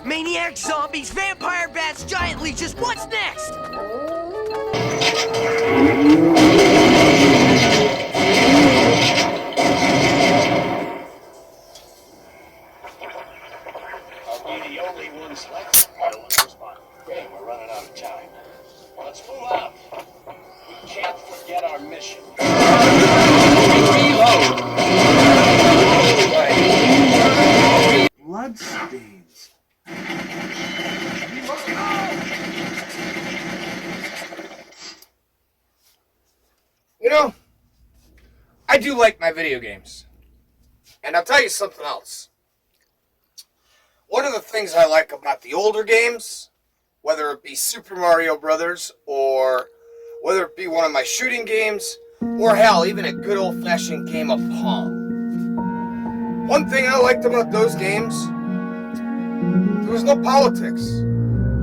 Maniacs, zombies, vampire bats, giant leeches, what's next? Are we the only ones left? I don't respond. Okay, we're running out of time. Let's move out. We can't forget our mission. Bloodstains. You know, I do like my video games. And I'll tell you something else. One of the things I like about the older games, whether it be Super Mario Brothers, or whether it be one of my shooting games, or hell, even a good old-fashioned game of Pong. One thing I liked about those games, there was no politics.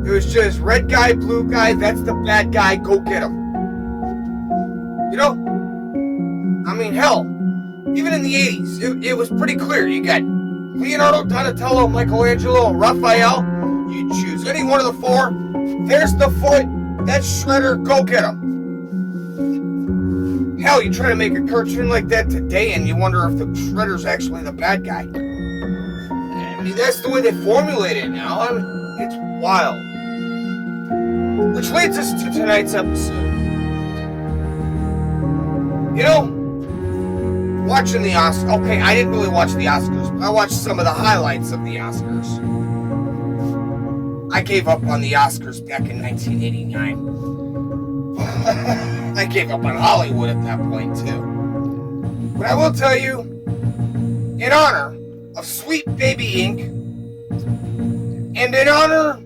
It was just red guy, blue guy, that's the bad guy, go get him. You know? I mean, hell, even in the 80s, it was pretty clear. You got Leonardo, Donatello, Michelangelo, and Raphael. You choose any one of the four. There's the foot. That's Shredder. Go get him. Hell, you try to make a cartoon like that today and you wonder if the Shredder's actually the bad guy. I mean, that's the way they formulate it now. I mean, it's wild. Which leads us to tonight's episode. You know, watching the Oscars. Okay, I didn't really watch the Oscars, but I watched some of the highlights of the Oscars. I gave up on the Oscars back in 1989. I gave up on Hollywood at that point, too. But I will tell you, in honor of Sweet Baby Inc., and in honor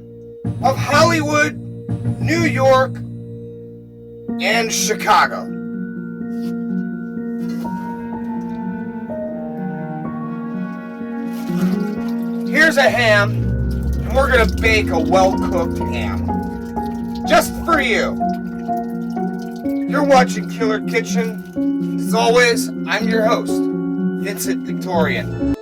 of Hollywood, New York, and Chicago, here's a ham, and we're gonna bake a well-cooked ham. Just for you. You're watching Killer Kitchen. As always, I'm your host, Vincent Victorian.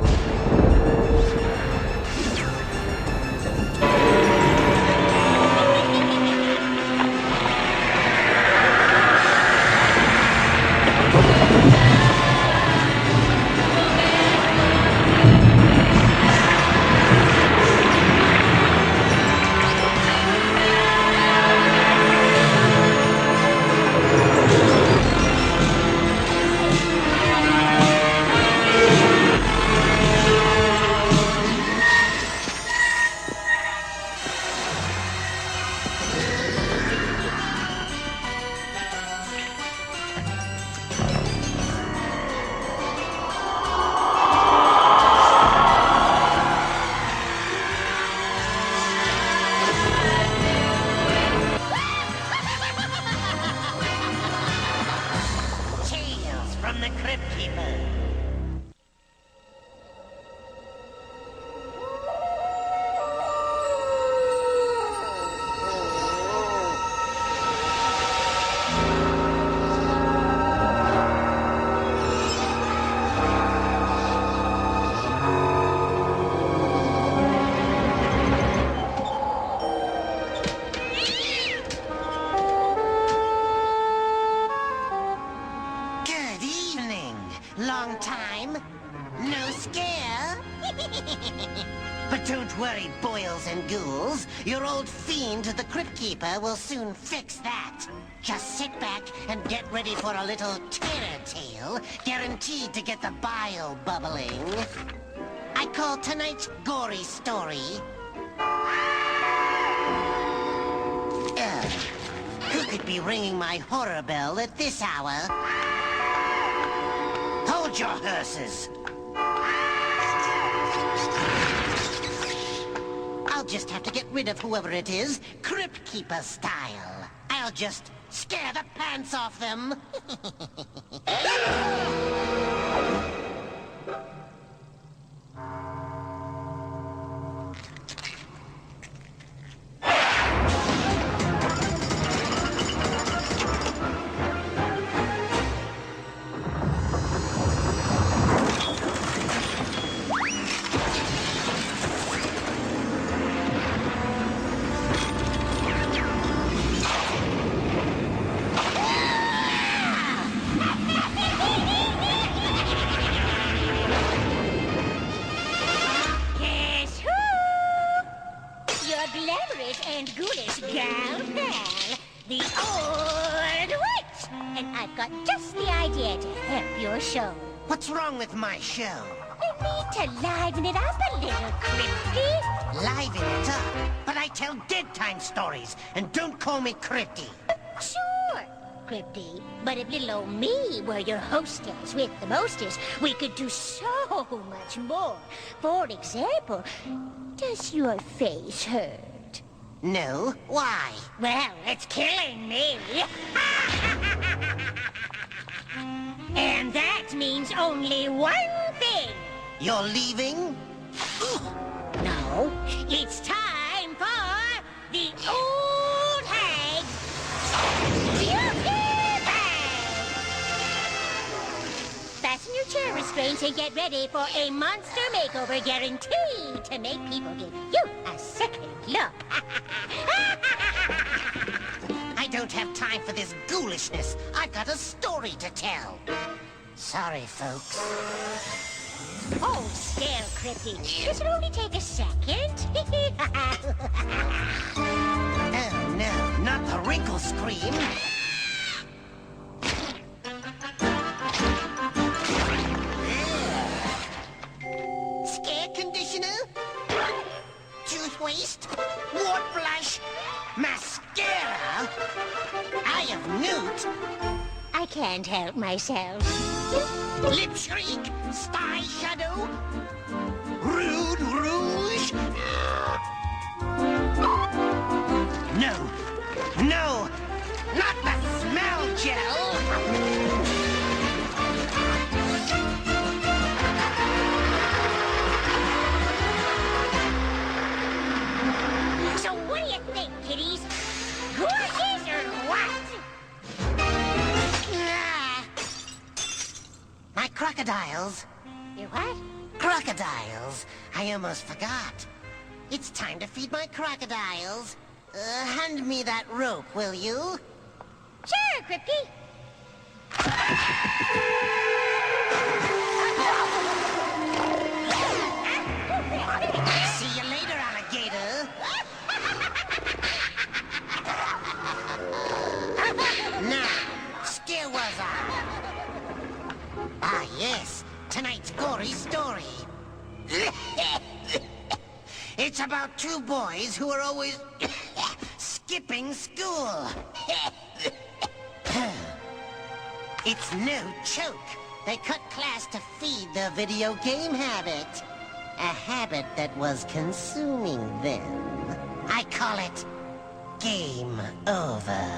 Long time? No scare? But don't worry, boils and ghouls. Your old fiend, the Crypt Keeper, will soon fix that. Just sit back and get ready for a little terror tale, guaranteed to get the bile bubbling. I call tonight's gory story... who could be ringing my horror bell at this hour? Hold your hearses. I'll just have to get rid of whoever it is, Crypt Keeper style. I'll just scare the pants off them. glamorous and ghoulish gal pal, the Old Witch. And I've got just the idea to help your show. What's wrong with my show? We need to liven it up a little, Crypty. Liven it up? But I tell dead time stories, and don't call me Crypty. Sure, Crypty. But if little old me were your hostess with the mostest, we could do so much more. For example, does your face hurt? No? Why? Well, it's killing me. And that means only one thing. You're leaving? No, it's time for the Old Hag Beauty Bag. Fasten your chair restraints and get ready for a monster makeover guaranteed to make people give you a second look. I don't have time for this ghoulishness. I've got a story to tell. Sorry, folks. Hold still, Crypty. This will only take a second. Oh, no, not the wrinkle scream. Scare conditioner? Tooth waste? Wart blush? Mascara? Eye of newt? I can't help myself. Lip shriek? Spy shadow? Rude rouge? No. No! Not the smell gel! So what do you think, kiddies? Gorgeous or what? Ah. My crocodiles. You what? Crocodiles. I almost forgot. It's time to feed my crocodiles. Hand me that rope, will you? Sure, Crypty. See you later, alligator. Now, still was I? Ah, yes. Tonight's gory story. It's about two boys who are always skipping school. It's no joke. They cut class to feed their video game habit. A habit that was consuming them. I call it game over.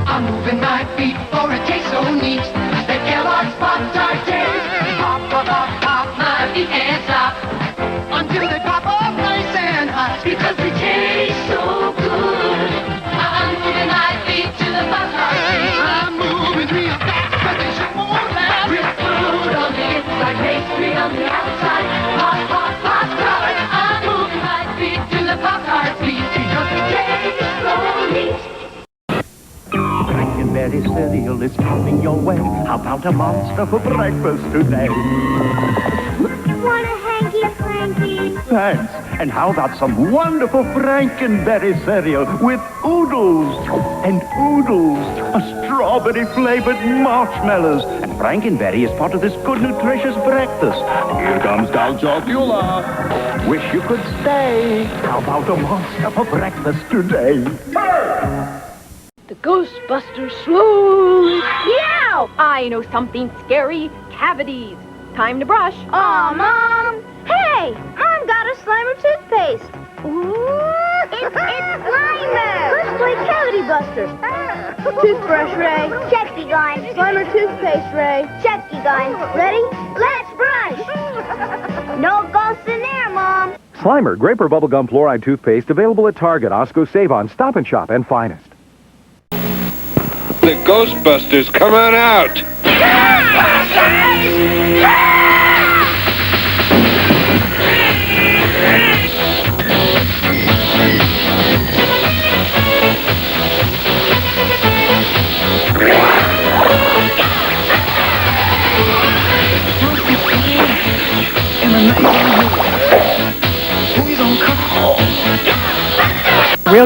I'm moving my feet for a taste so neat that Kellogg's Pop-Tart taste. Pop, pop, pop, pop, my feet can't stop until they pop up nice and hot because they taste so good. I'm moving my feet to the Pop-Tart taste. I'm moving real fast because they show more laugh. Real food on the inside, pastry on the outside. Pop, pop, Pop-Tart. I'm moving my feet to the Pop-Tart feet because they taste so neat. Frankenberry cereal is coming your way. How about a monster for breakfast today? Want a hanky-franky? Thanks. And how about some wonderful Frankenberry cereal with oodles and oodles of strawberry-flavored marshmallows. And Frankenberry is part of this good, nutritious breakfast. Here comes Count Chocula. Wish you could stay. How about a monster for breakfast today? The Ghostbusters slowly. Meow! I know something scary. Cavities. Time to brush. Aw, Mom! Hey! Mom got a Slimer toothpaste! Ooh! It's Slimer! Let's play Cavity Busters! Toothbrush, Ray. Check you gun. Slimer toothpaste, Ray. Check you gun. Ready? Let's brush! No ghosts in there, Mom! Slimer, Grape or Bubblegum Fluoride Toothpaste, available at Target, Osco, Save-On, Stop and Shop, and Finest. The Ghostbusters, come on out!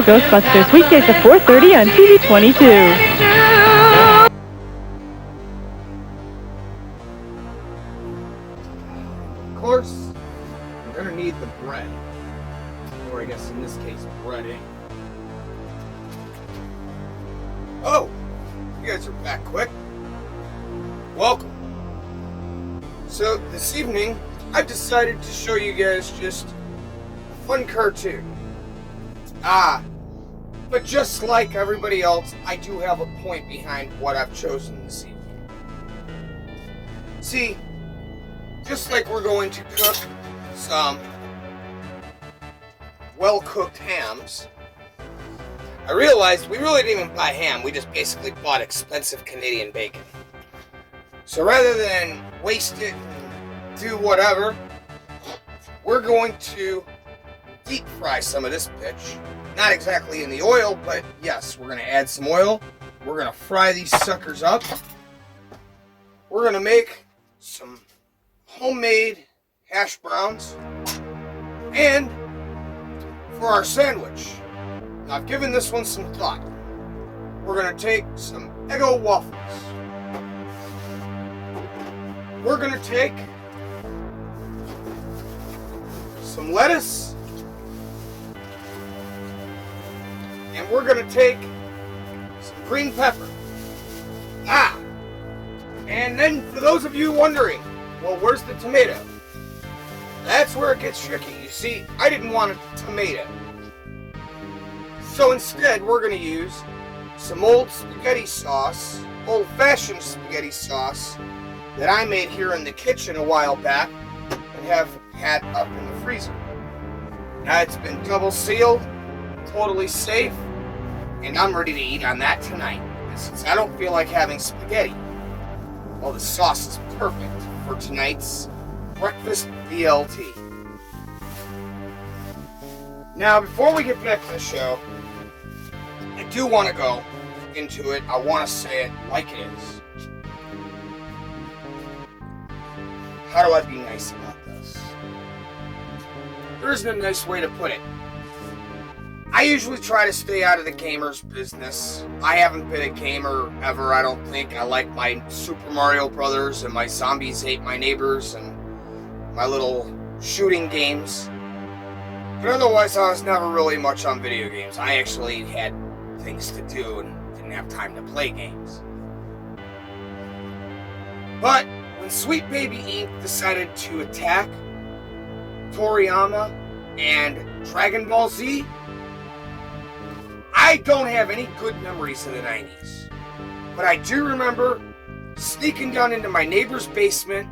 Ghostbusters, weekdays at 4:30 on TV 22. Of course, you're gonna need the bread. Or I guess in this case, breading. Oh, you guys are back quick. Welcome. So this evening, I've decided to show you guys just a fun cartoon. But just like everybody else, I do have a point behind what I've chosen this evening. See, just like we're going to cook some well-cooked hams, I realized we really didn't even buy ham, we just basically bought expensive Canadian bacon. So rather than waste it and do whatever, we're going to deep fry some of this bitch. Not exactly in the oil, but yes, we're going to add some oil. We're going to fry these suckers up. We're going to make some homemade hash browns. And for our sandwich, now I've given this one some thought. We're going to take some Eggo waffles. We're going to take some lettuce. And we're going to take some green pepper. And then for those of you wondering, well, where's the tomato? That's where it gets tricky. You see, I didn't want a tomato. So instead, we're going to use some old spaghetti sauce, old-fashioned spaghetti sauce, that I made here in the kitchen a while back and have had up in the freezer. Now it's been double sealed, totally safe, and I'm ready to eat on that tonight. And since I don't feel like having spaghetti, well, the sauce is perfect for tonight's breakfast BLT. Now, before we get back to the show, I do want to go into it. I want to say it like it is. How do I be nice about this? There isn't a nice way to put it. I usually try to stay out of the gamer's business. I haven't been a gamer ever, I don't think. I like my Super Mario Brothers and my Zombies Ate My Neighbors and my little shooting games. But otherwise, I was never really much on video games. I actually had things to do and didn't have time to play games. But when Sweet Baby Inc. decided to attack Toriyama and Dragon Ball Z, I don't have any good memories of the 90s. But I do remember sneaking down into my neighbor's basement,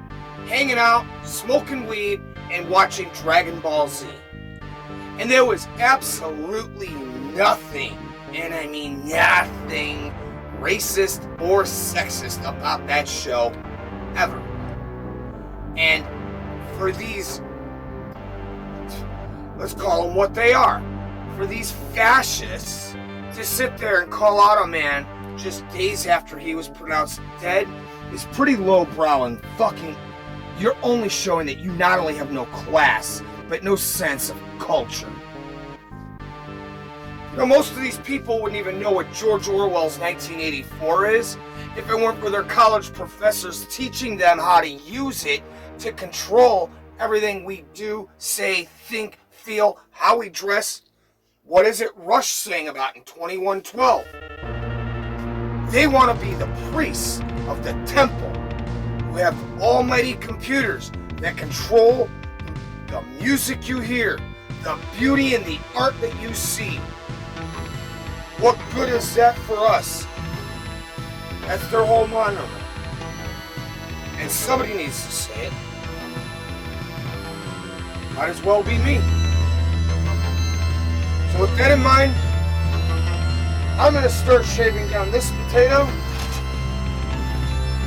hanging out, smoking weed, and watching Dragon Ball Z. And there was absolutely nothing, and I mean nothing, racist or sexist about that show ever. And for these, let's call them what they are, for these fascists to sit there and call out a man just days after he was pronounced dead is pretty lowbrow and fucking, you're only showing that you not only have no class, but no sense of culture. You know, most of these people wouldn't even know what George Orwell's 1984 is if it weren't for their college professors teaching them how to use it to control everything we do, say, think, feel, how we dress. What is it Rush sang about in 2112? They want to be the priests of the temple who have almighty computers that control the music you hear, the beauty and the art that you see. What good is that for us? That's their whole monument. And somebody needs to say it. Might as well be me. So with that in mind, I'm going to start shaving down this potato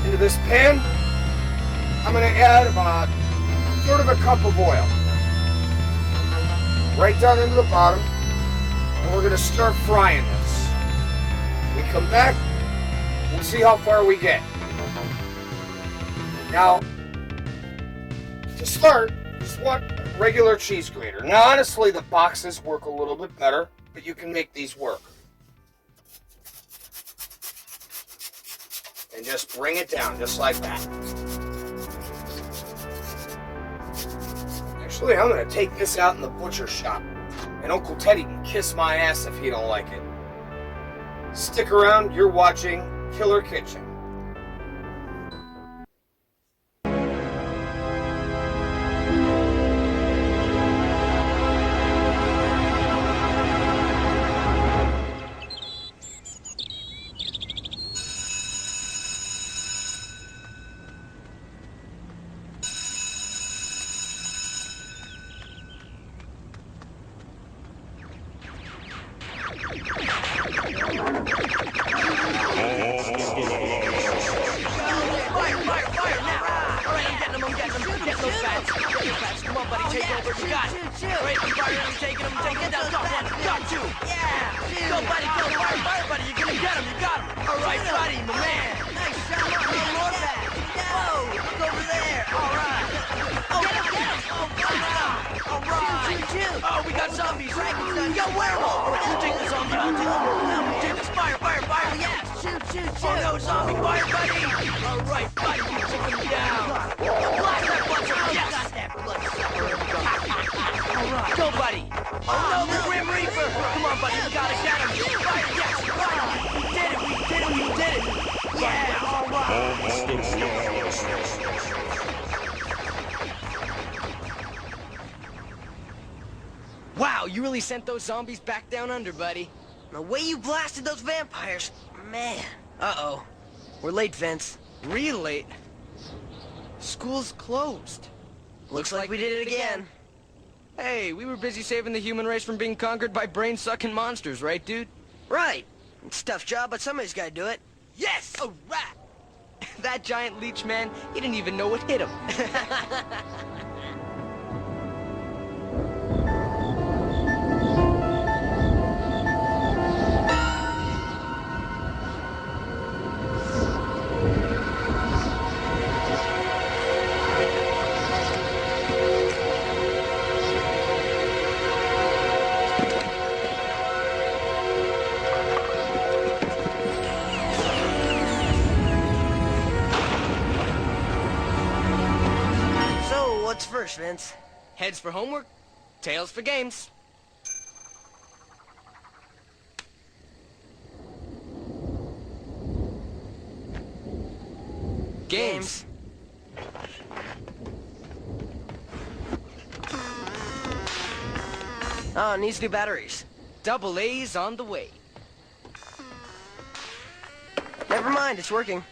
into this pan. I'm going to add about a third of a cup of oil. Right down into the bottom. And we're going to start frying this. We come back, we'll see how far we get. Now, to start, just want a regular cheese grater. Now, honestly, the boxes work a little bit better. but you can make these work. And just bring it down, just like that. Actually, I'm gonna take this out in the butcher shop, and Uncle Teddy can kiss my ass if he don't like it. Stick around, you're watching Killer Kitchen. Oh, we got zombies! Yo, werewolf! You take the zombie out, take this fire! Yeah, shoot! Oh no, zombie fire, buddy! Alright, buddy, you took him down! Blast that bloodsucker! Yes! Got that bloodsucker! Alright, go, buddy! Oh no, the Grim Reaper! Come on, buddy, we gotta get him! Fire, yes! Fire! We did it! Yeah, alright! Wow, you really sent those zombies back down under, buddy. The way you blasted those vampires, man. Uh-oh. We're late, Vince. Real late. School's closed. Looks like we did it again. Hey, we were busy saving the human race from being conquered by brain-sucking monsters, right, dude? Right. It's a tough job, but somebody's gotta do it. Yes! All right! That giant leech man, he didn't even know what hit him. What's first, Vince? Heads for homework, tails for games. Games. Oh, it needs new batteries. Double A's on the way. Never mind, it's working.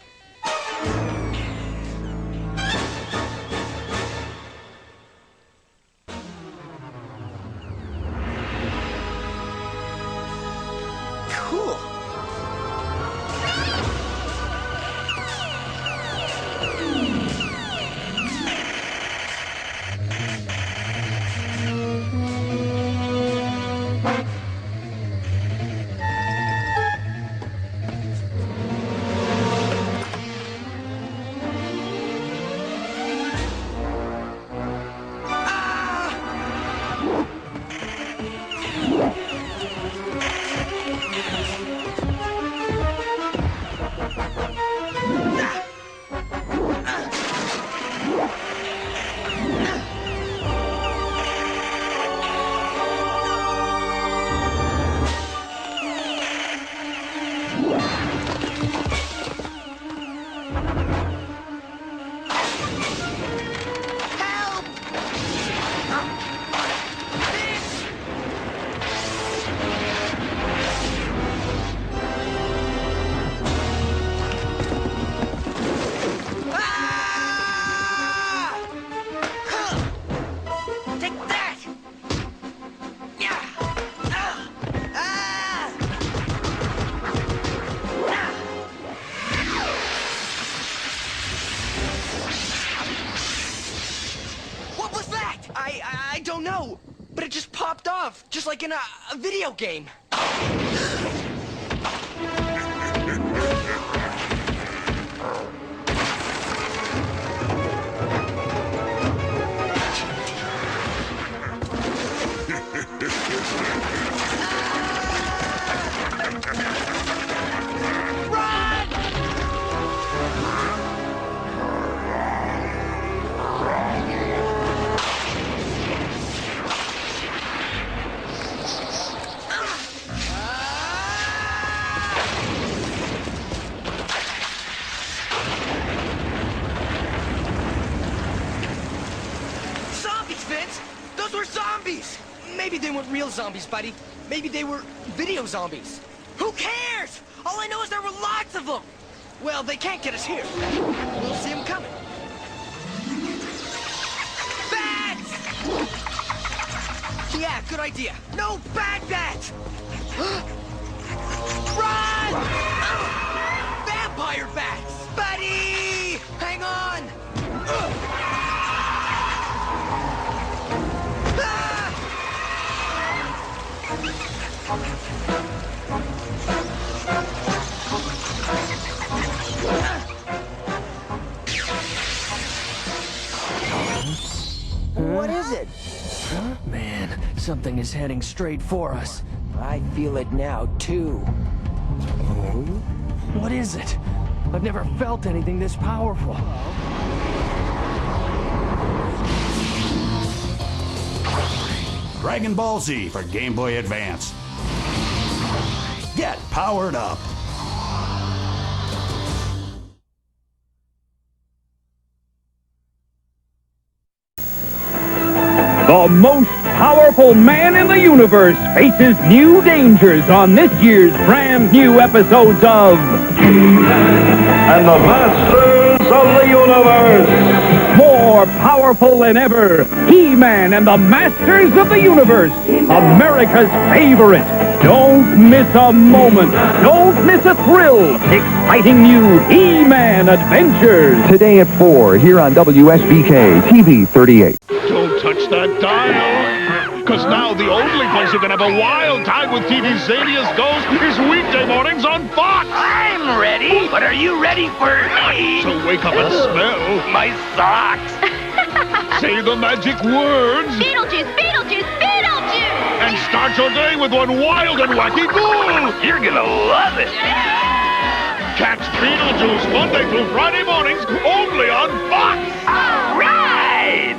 Cool. I don't know, but it just popped off, just like in a video game. Maybe they weren't real zombies, buddy. Maybe they were video zombies. Who cares? All I know is there were lots of them. Well, they can't get us here. We'll see them coming. Bats! Yeah, good idea. No bad bats! Run! Vampire bats! Buddy! Hang on! What is it? Man, something is heading straight for us. I feel it now, too. What is it? I've never felt anything this powerful. Dragon Ball Z for Game Boy Advance. Get powered up. The most powerful man in the universe faces new dangers on this year's brand new episodes of And the Masters of the Universe. More powerful than ever, He-Man and the Masters of the Universe, America's favorite. Don't miss a moment. Don't miss a thrill. Exciting new He-Man adventures. Today at 4 here on WSBK TV 38. Don't touch that dial. Because now the only place you can have a wild time with TV Zanius goes is weekday mornings on Fox. I'm ready, but are you ready for me? So wake up and smell My socks. Say the magic words. Beetlejuice, Beetlejuice, Beetlejuice! And start your day with one wild and wacky ghoul. You're gonna love it. Catch Beetlejuice Monday through Friday mornings only on Fox. All right.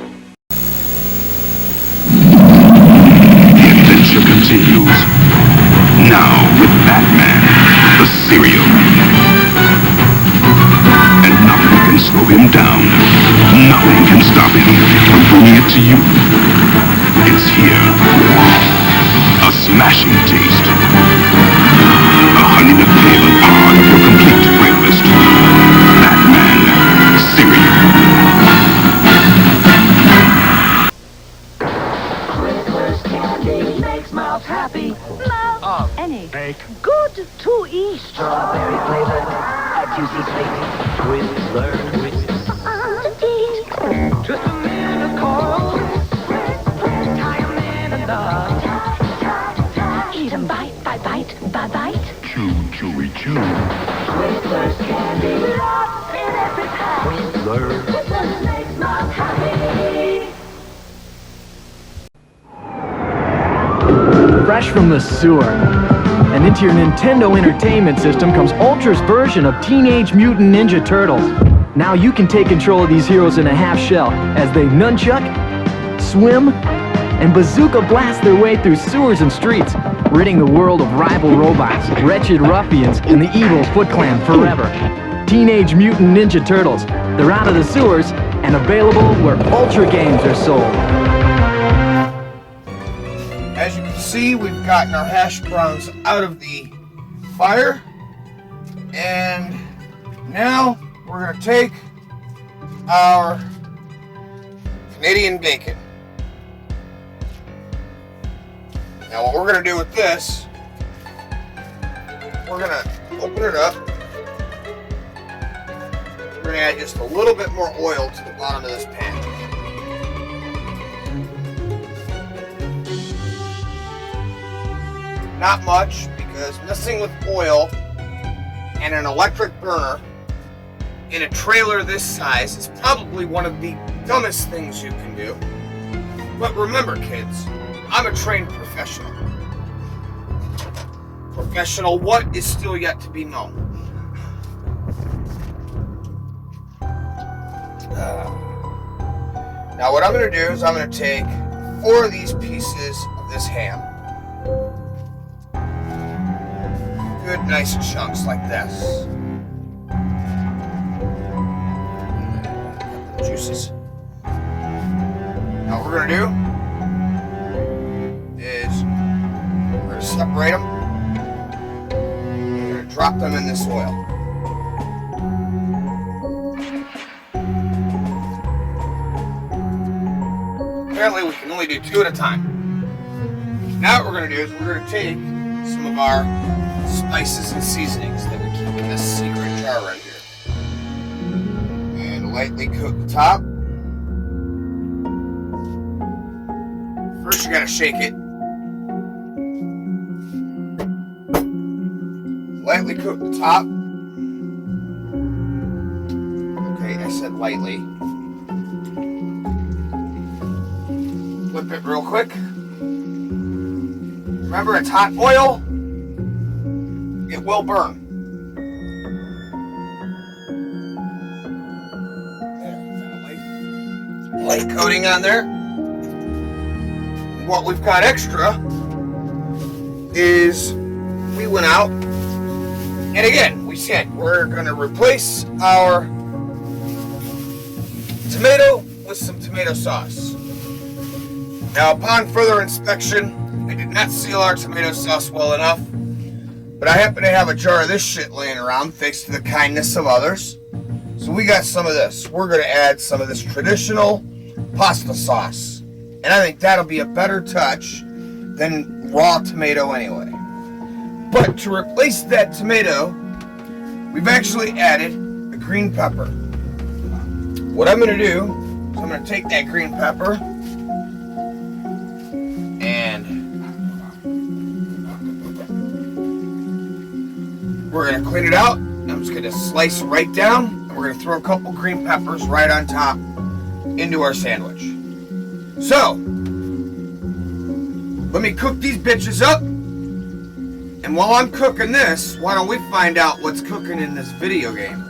The adventure continues. Now with Batman, the cereal. And nothing can slow him down. Nothing can stop him from bringing it to you. It's here. A smashing taste. A honey nut flavor part of your complete breakfast. Batman cereal. Christmas candy makes mouths happy. Love any good to eat. Strawberry flavored, a juicy sweet. Twizzler. Just a minute of coral. Tie 'em in a knot. Eat 'em bite by bite by bite. Chew, chewy, chew. Twizzlers candy. Lots in every pack. Twizzler. Twizzlers makes mouths happy. Fresh from the sewer. And into your Nintendo Entertainment System comes Ultra's version of Teenage Mutant Ninja Turtles. Now you can take control of these heroes in a half shell as they nunchuck, swim, and bazooka blast their way through sewers and streets, ridding the world of rival robots, wretched ruffians, and the evil Foot Clan forever. Teenage Mutant Ninja Turtles. They're out of the sewers and available where Ultra games are sold. As you can see, we've gotten our hash browns out of the fire. And now we're going to take our Canadian bacon. Now what we're going to do with this, we're going to open it up. We're going to add just a little bit more oil to the bottom of this pan. Not much, because messing with oil and an electric burner in a trailer this size is probably one of the dumbest things you can do. But remember, kids, I'm a trained professional. Professional what is still yet to be known. Now what I'm going to do is I'm going to take 4 of these pieces of this ham. Good nice chunks like this. Juices. Now what we're gonna do separate them. We're going to drop them in this oil. Apparently we can only do 2 at a time. Now what we're going to do is we're going to take some of our spices and seasonings that we keep in this secret jar right here. And lightly coat the top. First you got to shake it. Lightly coat the top. Okay, I said lightly. Flip it real quick. Remember, it's hot oil. It will burn. There, light coating on there. What we've got extra is we went out and again we said we're going to replace our tomato with some tomato sauce. Now, upon further inspection, I did not seal our tomato sauce well enough, but I happen to have a jar of this shit laying around thanks to the kindness of others. So we got some of this. We're going to add some of this traditional pasta sauce. And I think that'll be a better touch than raw tomato anyway. But to replace that tomato, we've actually added a green pepper. What I'm going to do is I'm going to take that green pepper and we're going to clean it out. I'm just going to slice right down and we're going to throw a couple green peppers right on top into our sandwich. So, let me cook these bitches up. And while I'm cooking this, why don't we find out what's cooking in this video game?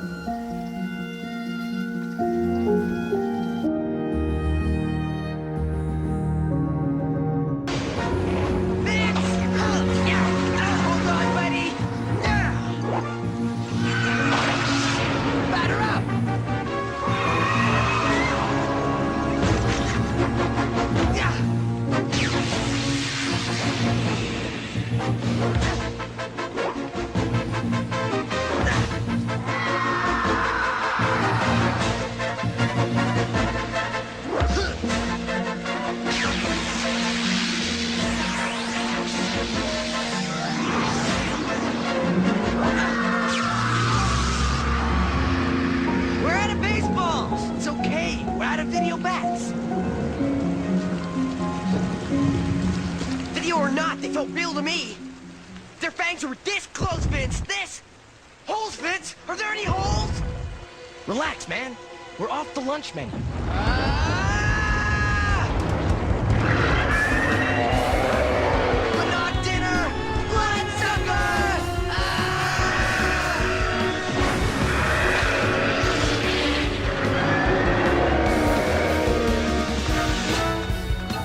They felt real to me. Their fangs were this close, Vince. This. Holes, Vince. Are there any holes? Relax, man. We're off the lunch menu. But not dinner. Bloodsucker.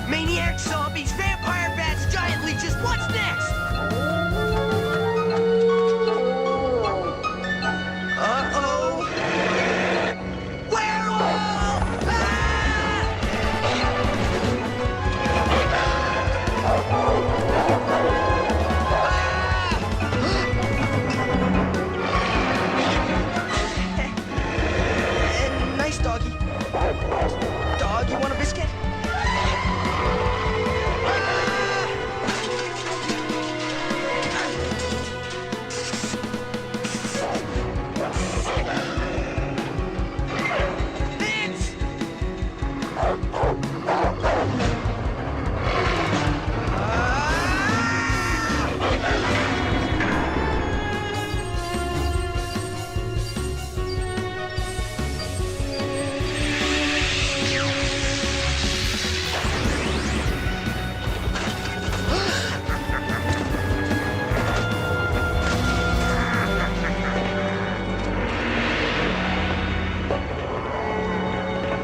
Maniac zombies, vampire bats, giant leeches. What's next? Uh-oh. Werewolf! Nice doggy. Dog, you want a biscuit?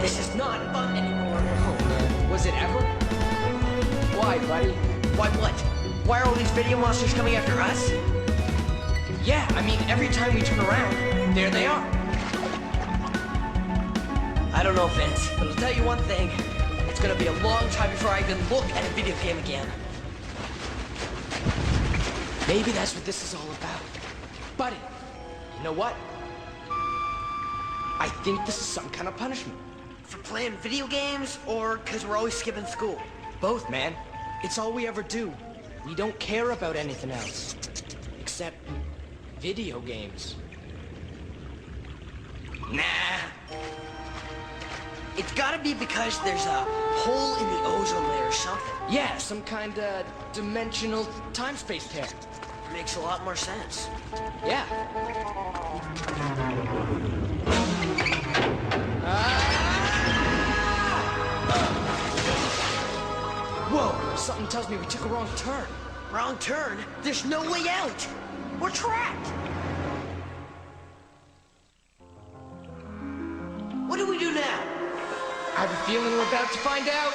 This is not fun anymore. Was it ever? Why, buddy? Why what? Why are all these video monsters coming after us? Yeah, I mean, every time we turn around, there they are. I don't know, Vince, but I'll tell you one thing. It's gonna be a long time before I even look at a video game again. Maybe that's what this is all about. Buddy, you know what? I think this is some kind of punishment. For playing video games, or because we're always skipping school? Both, man. It's all we ever do. We don't care about anything else. Except video games. Nah. It's gotta be because there's a hole in the ozone layer or something. Yeah, some kind of dimensional time-space tear. Makes a lot more sense. Yeah. Whoa, something tells me we took a wrong turn. Wrong turn? There's no way out. We're trapped. What do we do now? I have a feeling we're about to find out.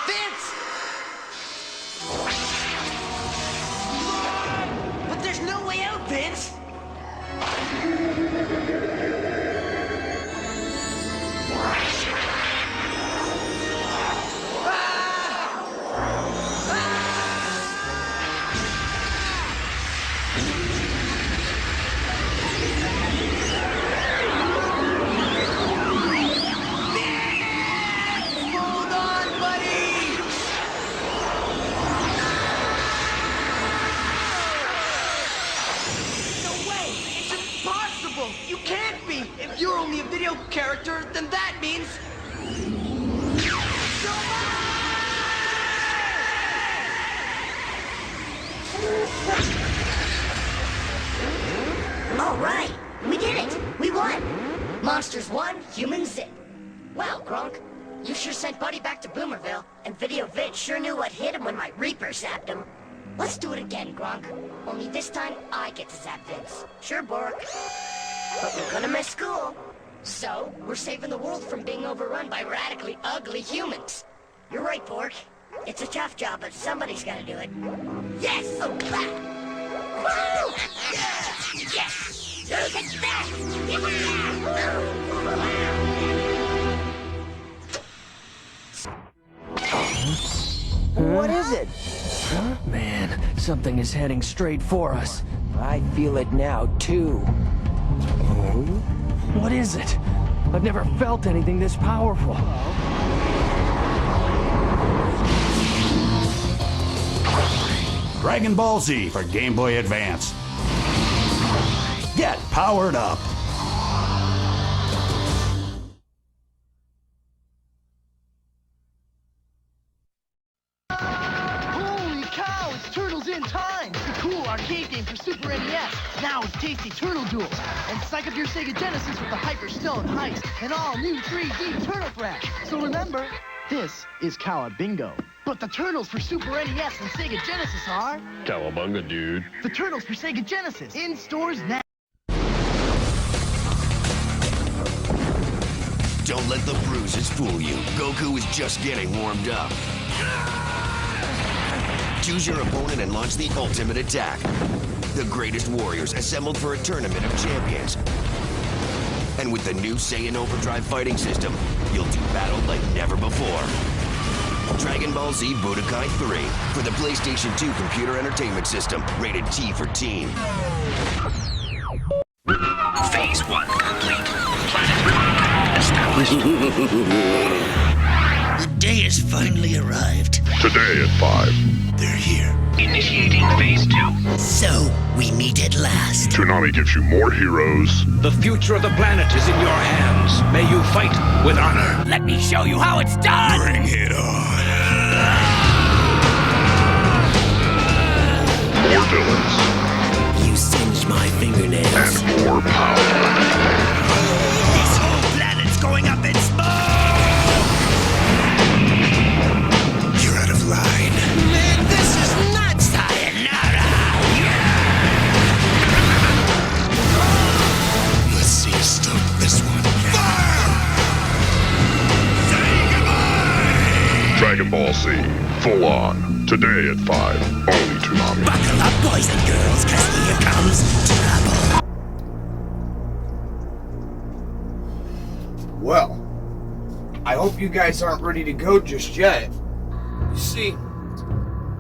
Vince! But there's no way out, Vince! You can't be! If you're only a video character, then that means... All right, we did it. We won. Monsters won, humans zip. Wow, Gronk, you sure sent Buddy back to Boomerville, and Video Vid sure knew what hit him when my Reaper zapped him. Let's do it again, Gronk. Only this time, I get to zap Vince. Sure, Bork. But we're gonna miss school. So, we're saving the world from being overrun by radically ugly humans. You're right, Bork. It's a tough job, but somebody's gotta do it. Yes! Oh, Woo! Yes! Look at that! What is it? Huh? Man, something is heading straight for us. I feel it now, too. What is it? I've never felt anything this powerful. Dragon Ball Z for Game Boy Advance. Get powered up. Holy cow, it's Turtles in Time! The cool arcade game for Super NES. Now it's tasty Turtle Duel. And psych up your Sega Genesis with the Hyper Stone Heist and all new 3D Turtle Thrash. So remember, this is Cowabingo. But the Turtles for Super NES and Sega Genesis are... Cowabunga, dude. The Turtles for Sega Genesis. In stores now. Don't let the bruises fool you. Goku is just getting warmed up. Choose your opponent and launch the ultimate attack. The greatest warriors assembled for a tournament of champions. And with the new Saiyan Overdrive fighting system, you'll do battle like never before. Dragon Ball Z Budokai 3 for the PlayStation 2 computer entertainment system, rated T for teen. Phase 1 complete. Planet established. The day has finally arrived. Today at 5. They're here. Initiating Phase 2. So, we meet at last. Toonami gives you more heroes. The future of the planet is in your hands. May you fight with honor. Let me show you how it's done! Bring it on. More villains. You singed my fingernails. And more power. This whole planet's going up in smoke! You're out of line. Man, this is nuts! Sayonara! Let's see you stop this one. Fire! Say goodbye! Dragon Ball Z. Full on. Today at 5. Only Toonami. Buckle up, boys and girls, cause here comes trouble. Well, I hope you guys aren't ready to go just yet. You see,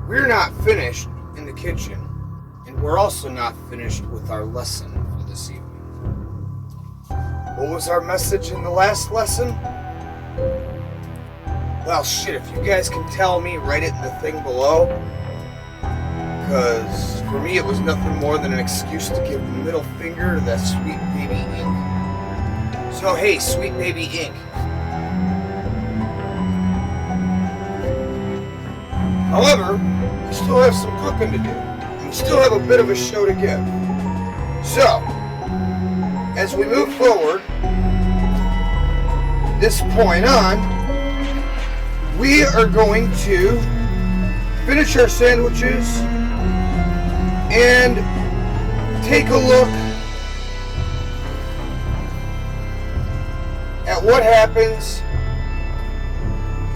we're not finished in the kitchen. And we're also not finished with our lesson for this evening. What was our message in the last lesson? Well, shit, if you guys can tell me, write it in the thing below. Because for me, it was nothing more than an excuse to give the middle finger to that Sweet Baby Inc. So, hey, Sweet Baby Inc. However, we still have some cooking to do. And we still have a bit of a show to give. So, as we move forward, this point on, we are going to finish our sandwiches and take a look at what happens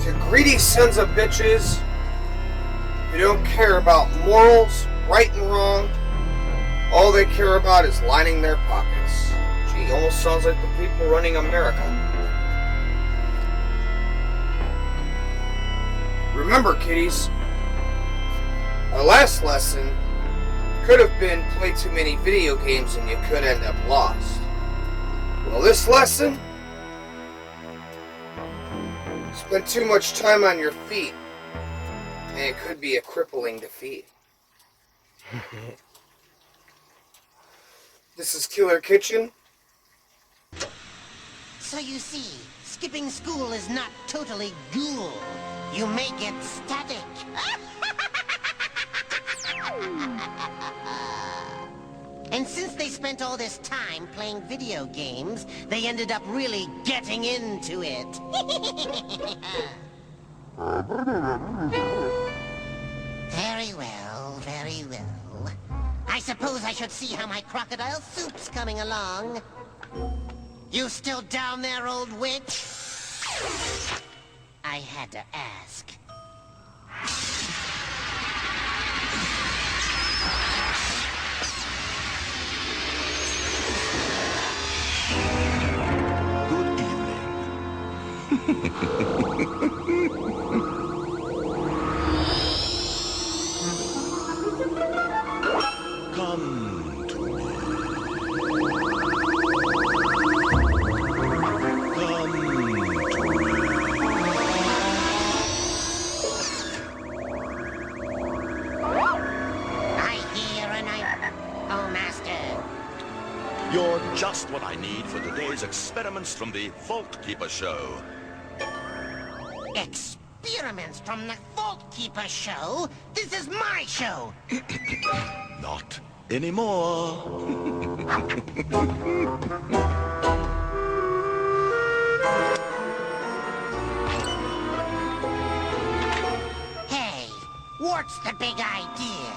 to greedy sons of bitches who don't care about morals, right and wrong. All they care about is lining their pockets. Gee, almost sounds like the people running America. Remember, kiddies, our last lesson could have been play too many video games and you could end up lost. Well, this lesson, spend too much time on your feet and it could be a crippling defeat. This is Killer Kitchen. So you see, skipping school is not totally ghoul. You may get static. And since they spent all this time playing video games, they ended up really getting into it. Very well, very well. I suppose I should see how my crocodile soup's coming along. You still down there, old witch? I had to ask. Come to me. Come to I hear and I... Oh, Master. You're just what I need for today's experiments from the Vault Keeper Show. Experiments from the Vault Keeper Show? This is my show! Not anymore. Hey, what's the big idea?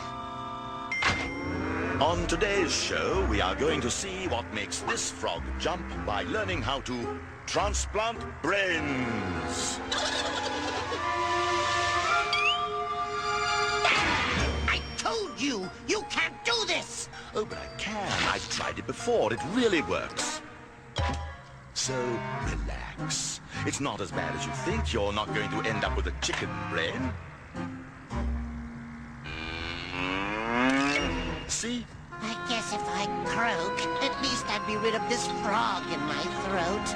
On today's show, we are going to see what makes this frog jump by learning how to transplant brains. I told you, you can't do this! Oh, but I can. I've tried it before. It really works. So, relax. It's not as bad as you think. You're not going to end up with a chicken brain. See? I guess if I croak, at least I'd be rid of this frog in my throat.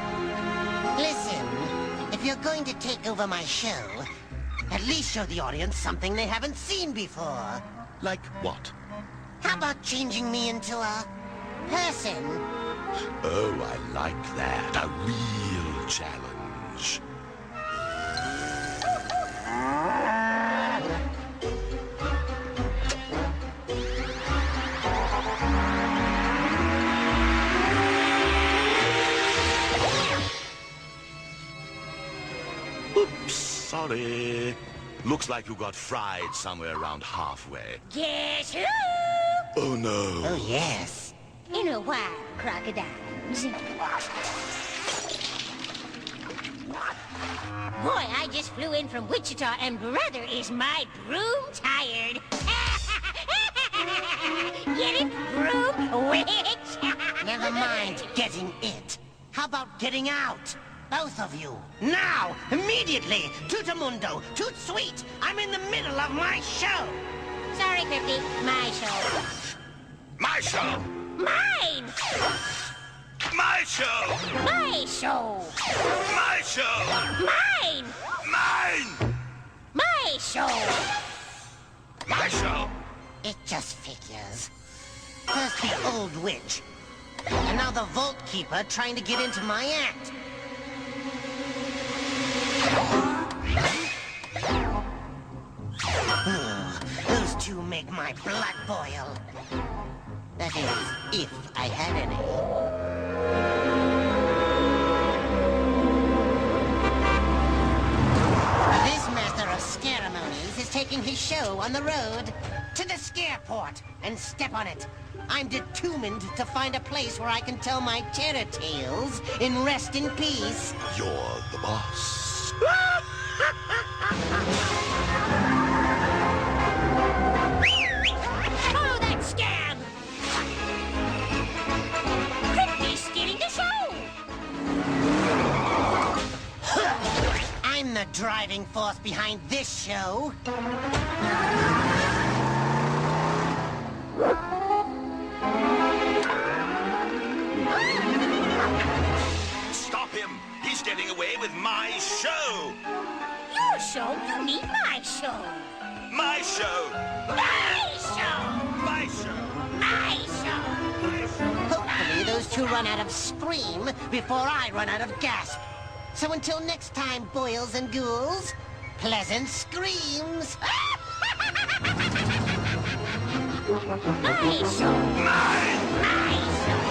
Listen, if you're going to take over my show, at least show the audience something they haven't seen before. Like what? How about changing me into a person? Oh, I like that. A real challenge. Oops, sorry. Looks like you got fried somewhere around halfway. Guess who? Oh, no. Oh, yes. In a while, crocodiles. Boy, I just flew in from Wichita, and brother, is my broom tired. Get it, broom, witch? Never mind getting it. How about getting out? Both of you. Now! Immediately! Tutamundo! Toot sweet! I'm in the middle of my show! Sorry, Crypty, my show. My show! Mine! My show! My show! My show! Mine! Mine! My show! My show! It just figures. First the old witch, and now the Vault Keeper trying to get into my act. Those two make my blood boil. That is, if I had any. This master of ceremonies is taking his show on the road to the Scareport and step on it. I'm determined to find a place where I can tell my terror tales in rest in peace. You're the boss. Follow that scab! Crypty's stealing the show! I'm the driving force behind this show. Stop him! He's getting away with my show! Your show? You mean my show? My show! My show! My show! My show! Hopefully those two run out of scream before I run out of gasp. So until next time, boils and ghouls, pleasant screams. My show! My show!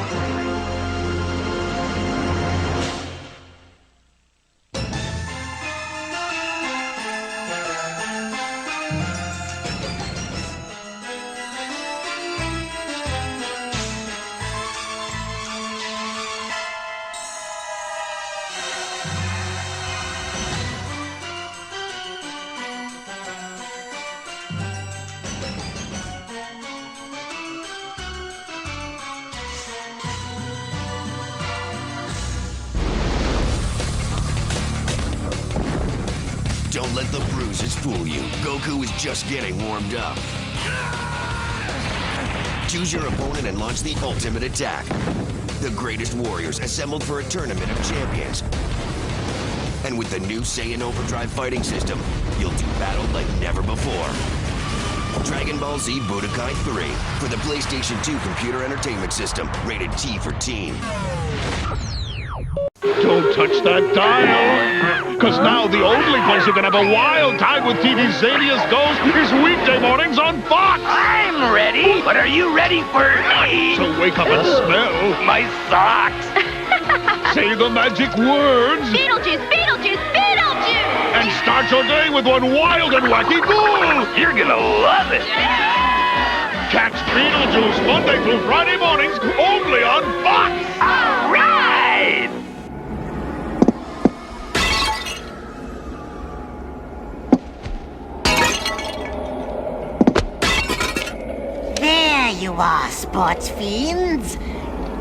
Don't let the bruises fool you. Goku is just getting warmed up. Choose your opponent and launch the ultimate attack. The greatest warriors assembled for a tournament of champions. And with the new Saiyan Overdrive fighting system, you'll do battle like never before. Dragon Ball Z Budokai 3 for the PlayStation 2 computer entertainment system, rated T for teen. Don't touch that dial! Because now the only place you can have a wild time with TV Zania's Ghost is weekday mornings on Fox! I'm ready, but are you ready for me? So wake up and smell My socks! say the magic words, Beetlejuice, Beetlejuice, Beetlejuice! and start your day with one wild and wacky ghoul! You're gonna love it! Catch Beetlejuice Monday through Friday mornings only on Fox! All right! There you are, sports fiends.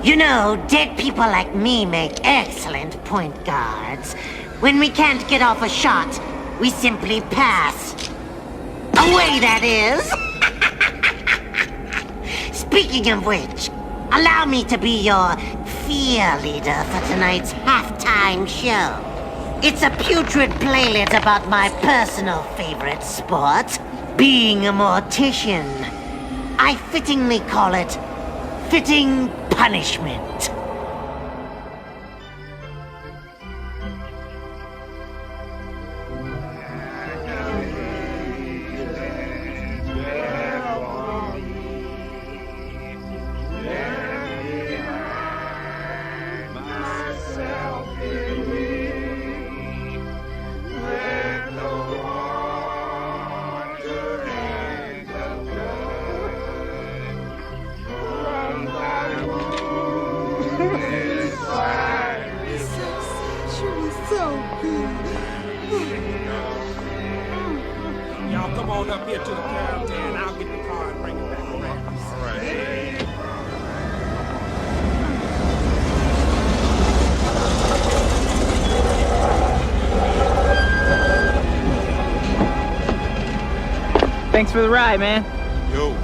You know, dead people like me make excellent point guards. When we can't get off a shot, we simply pass. Away, that is. Speaking of which, allow me to be your fear leader for tonight's halftime show. It's a putrid playlet about my personal favorite sport, being a mortician. I fittingly call it fitting punishment. Y'all come on up here to the caravan. I'll get the car and bring it back around. All right. Thanks for the ride, man. Yo.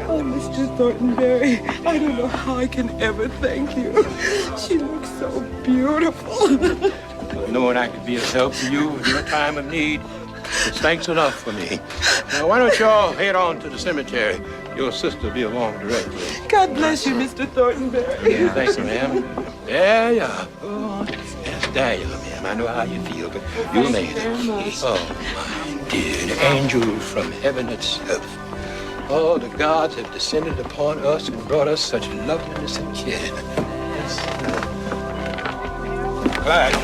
Oh, Mr. Thornberry, I don't know how I can ever thank you. She looks so beautiful. Knowing I could be of help to you in your time of need, it's thanks enough for me. Now, why don't y'all head on to the cemetery? Your sister will be along directly. God bless you, Mr. Thornberry. Yeah, thanks, ma'am. There you are. Oh, that's Daniel, ma'am. I know how you feel, but you made it. Oh, my dear, the angel from heaven itself. Oh, the gods have descended upon us and brought us such loveliness and care. Clyde,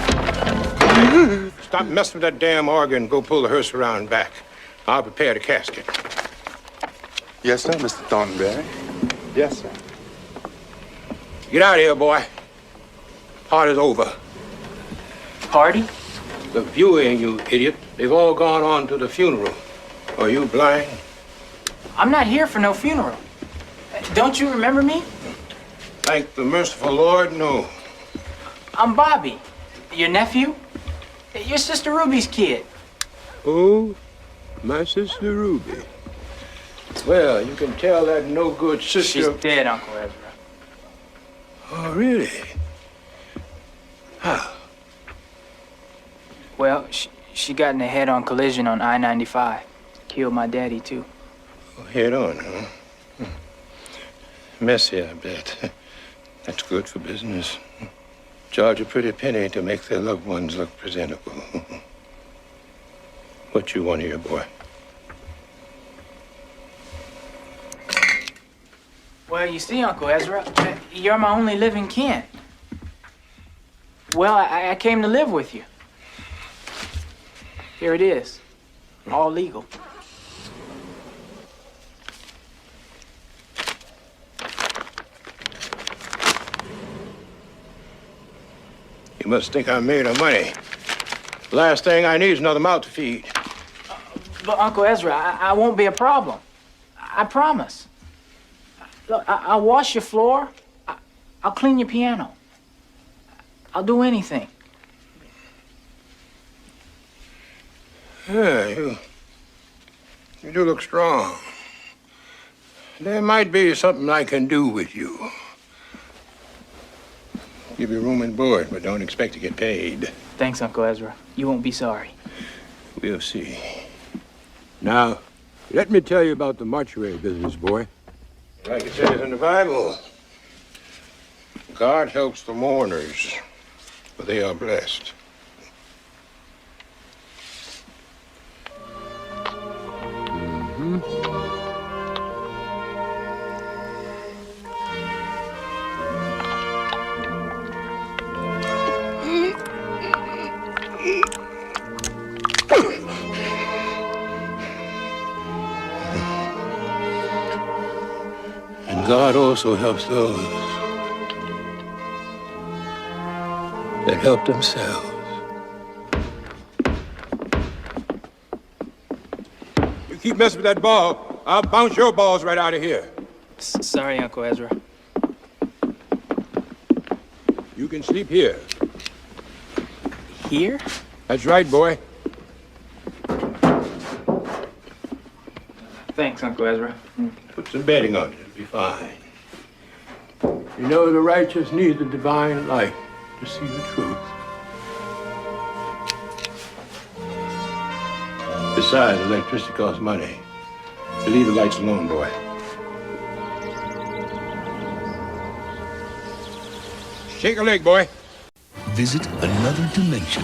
stop messing with that damn organ and go pull the hearse around back. I'll prepare the casket. Yes, sir, Mr. Thornberry. Yes, sir. Get out of here, boy. Party's over. Party? The viewing, you idiot. They've all gone on to the funeral. Are you blind? I'm not here for no funeral. Don't you remember me? Thank the merciful Lord, no. I'm Bobby. Your nephew? Your sister Ruby's kid. Oh, my sister Ruby. Well, you can tell that no good sister... She's dead, Uncle Ezra. Oh, really? How? Well, she got in a head-on collision on I-95. Killed my daddy, too. Oh, head on, huh? Messy, I bet. That's good for business. Charge a pretty penny to make their loved ones look presentable. What you want here, boy? Well, you see, Uncle Ezra, you're my only living kin. Well, I came to live with you. Here it is. All legal. You must think I'm made of money. Last thing I need is another mouth to feed. But, Uncle Ezra, I won't be a problem. I promise. Look, I'll wash your floor. I'll clean your piano. I'll do anything. Yeah, you do look strong. There might be something I can do with you. Give you room and board, but don't expect to get paid. Thanks, Uncle Ezra. You won't be sorry. We'll see. Now, let me tell you about the mortuary business, boy. Like it says in the Bible, God helps the mourners, for they are blessed. And God also helps those that help themselves. You keep messing with that ball, I'll bounce your balls right out of here. Sorry, Uncle Ezra. You can sleep here. Here? That's right, boy. Thanks, Uncle Ezra. Put some bedding on it, it'll be fine. You know the righteous need the divine light to see the truth. Besides, electricity costs money. Leave the lights alone, boy. Shake a leg, boy. Visit another dimension.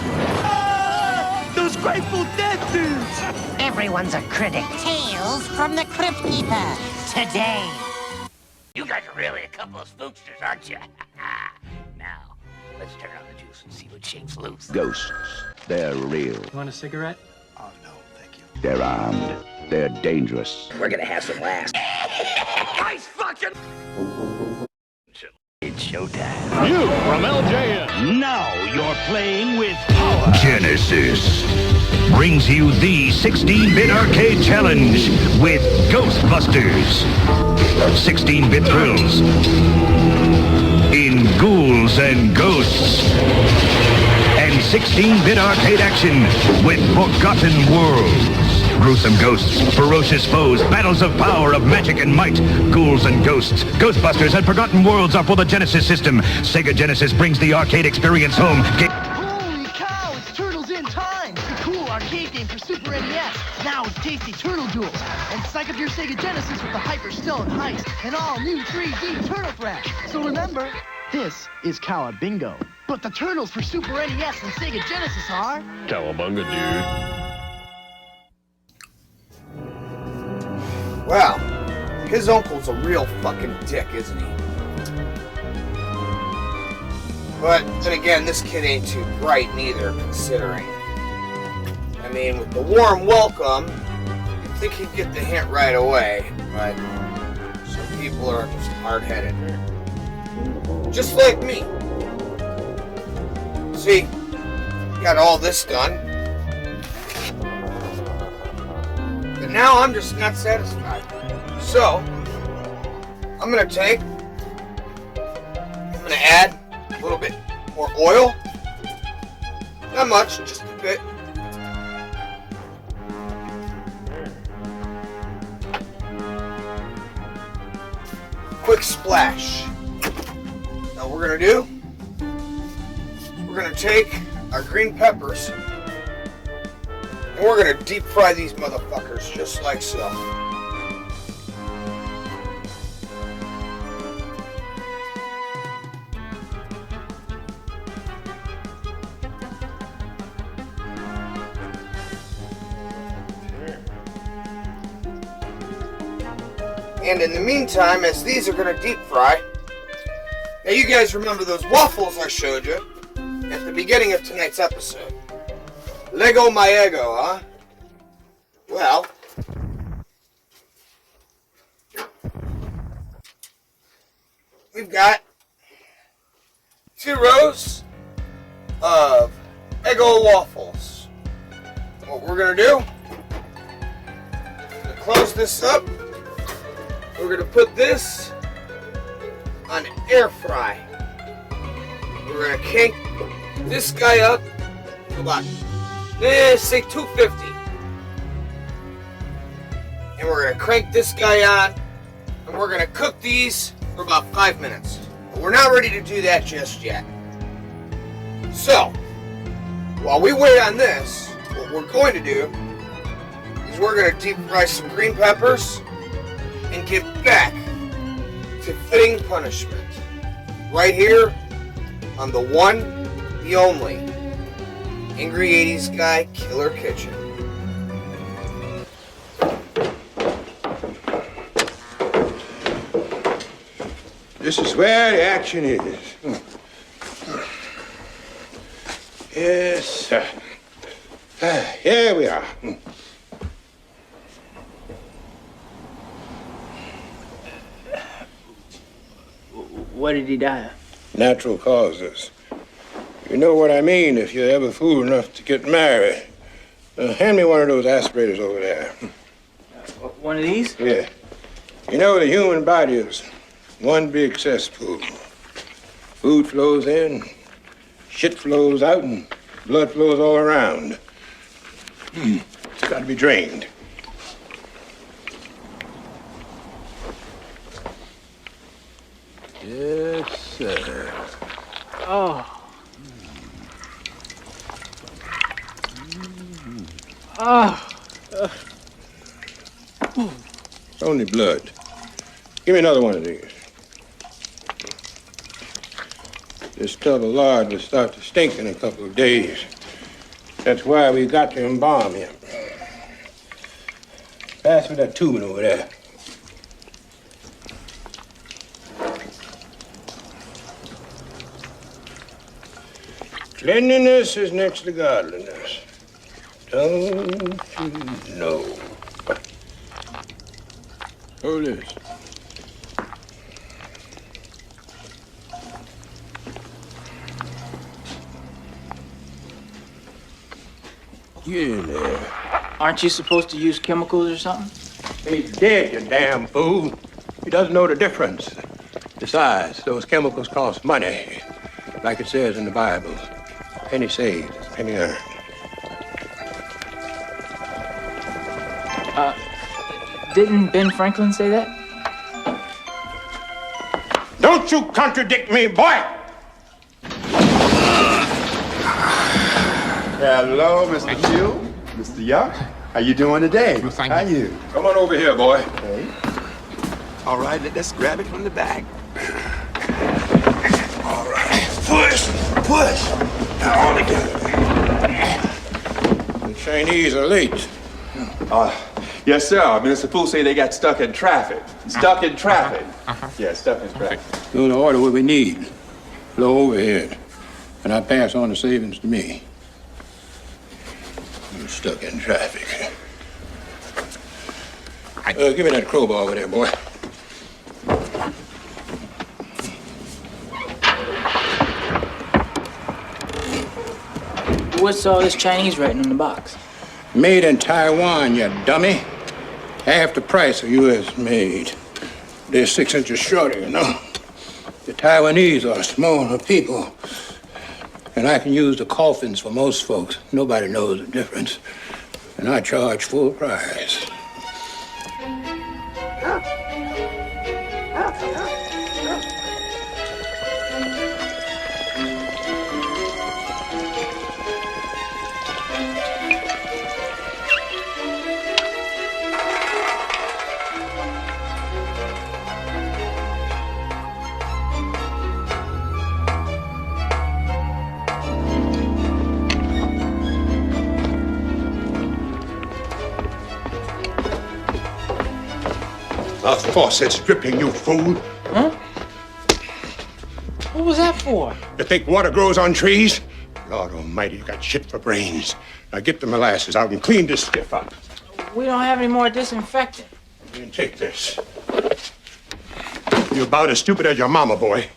Those Grateful Dead dudes! Everyone's a critic. Tales from the Crypt Keeper today. You guys are really a couple of spooksters, aren't you? Now, let's turn on the juice and see what shakes loose. Ghosts. They're real. You want a cigarette? Oh, no, thank you. They're armed. They're dangerous. We're gonna have some laughs. Nice fucking... It's showtime. You from LJN. Now you're playing with power. Genesis brings you the 16-bit arcade challenge with Ghostbusters. 16-bit thrills in ghouls and ghosts and 16-bit arcade action with Forgotten Worlds. Gruesome ghosts, ferocious foes, battles of power, of magic and might. Ghouls and ghosts, Ghostbusters and Forgotten Worlds are for the Genesis system. Sega Genesis brings the arcade experience home. Holy cow, it's Turtles in Time! The cool arcade game for Super NES. Now it's Tasty Turtle Duels. And psych up your Sega Genesis with the Hyper Stone Heist and all new 3D Turtle Thrash. So remember, this is Cowa Bingo. But the Turtles for Super NES and Sega Genesis are... Cowabunga, dude. Well, his uncle's a real fucking dick, isn't he? But then again, this kid ain't too bright neither, considering. I mean, with the warm welcome, you'd think he'd get the hint right away, but some people are just hard-headed. Just like me. See, got all this done. But now I'm just not satisfied. So, I'm gonna add a little bit more oil. Not much, just a bit. Quick splash. Now what we're gonna do, we're gonna take our green peppers and we're gonna deep fry these motherfuckers just like so. And in the meantime, as these are going to deep fry, now you guys remember those waffles I showed you at the beginning of tonight's episode? Lego my ego, huh? Well, we've got 2 rows of Eggo waffles. What we're going to do, to close this up, we're going to put this on air fry. We're going to kink this guy up to about, say 250. And we're going to crank this guy on, and we're going to cook these for about 5 minutes. But we're not ready to do that just yet. So, while we wait on this, what we're going to do is we're going to deep fry some green peppers and get back to fitting punishment. Right here on the one, the only, Angry 80s Guy Killer Kitchen. This is where the action is. Yes, sir. Here we are. What did he die of? Natural causes. You know what I mean if you're ever fool enough to get married. Hand me one of those aspirators over there. One of these? Yeah. You know the human body is one big cesspool. Food flows in, shit flows out, and blood flows all around. It's got to be drained. Yes, sir. Oh. Oh. It's only blood. Give me another one of these. This tub of lard will start to stink in a couple of days. That's why we got to embalm him. Pass me that tubing over there. Cleanliness is next to godliness. Don't you know? Hold this. Get in there. Aren't you supposed to use chemicals or something? He's dead, you damn fool. He doesn't know the difference. Besides, those chemicals cost money, like it says in the Bible. penny saved, penny earned. Didn't Ben Franklin say that? Don't you contradict me, boy! Hello, Mr. Hill, Mr. Young. How you doing today? How you? Come on over here, boy. Hey. All right, let's grab it from the back. All right. Push. Now, all together. The Chinese are late. Yes, sir. Minister Fu say they got stuck in traffic. Stuck in traffic. Yeah, stuck in traffic. You're to order what we need. Low overhead. And I pass on the savings to me. I'm stuck in traffic. Give me that crowbar over there, boy. What's all this Chinese writing on the box? Made in Taiwan, you dummy. Half the price of U.S. made. They're 6 inches shorter, you know. The Taiwanese are smaller people. And I can use the coffins for most folks. Nobody knows the difference. And I charge full price. The faucet's dripping, you fool. Huh? What was that for? You think water grows on trees? Lord almighty, you got shit for brains. Now get the molasses out and clean this stiff up. We don't have any more disinfectant. You can take this. You're about as stupid as your mama, boy.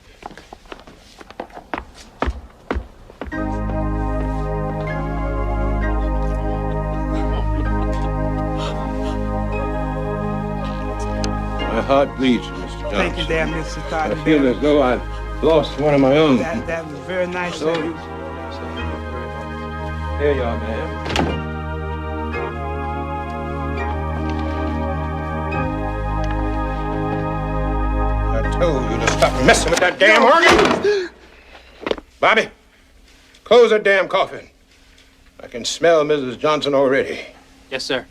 My heart bleeds, Mr. Johnson. Thank you there, Mr. Thornberry. I feel as though I lost one of my own. That was very nice of you. Here you are, man. I told you to stop messing with that damn organ. Bobby, close that damn coffin. I can smell Mrs. Johnson already. Yes, sir.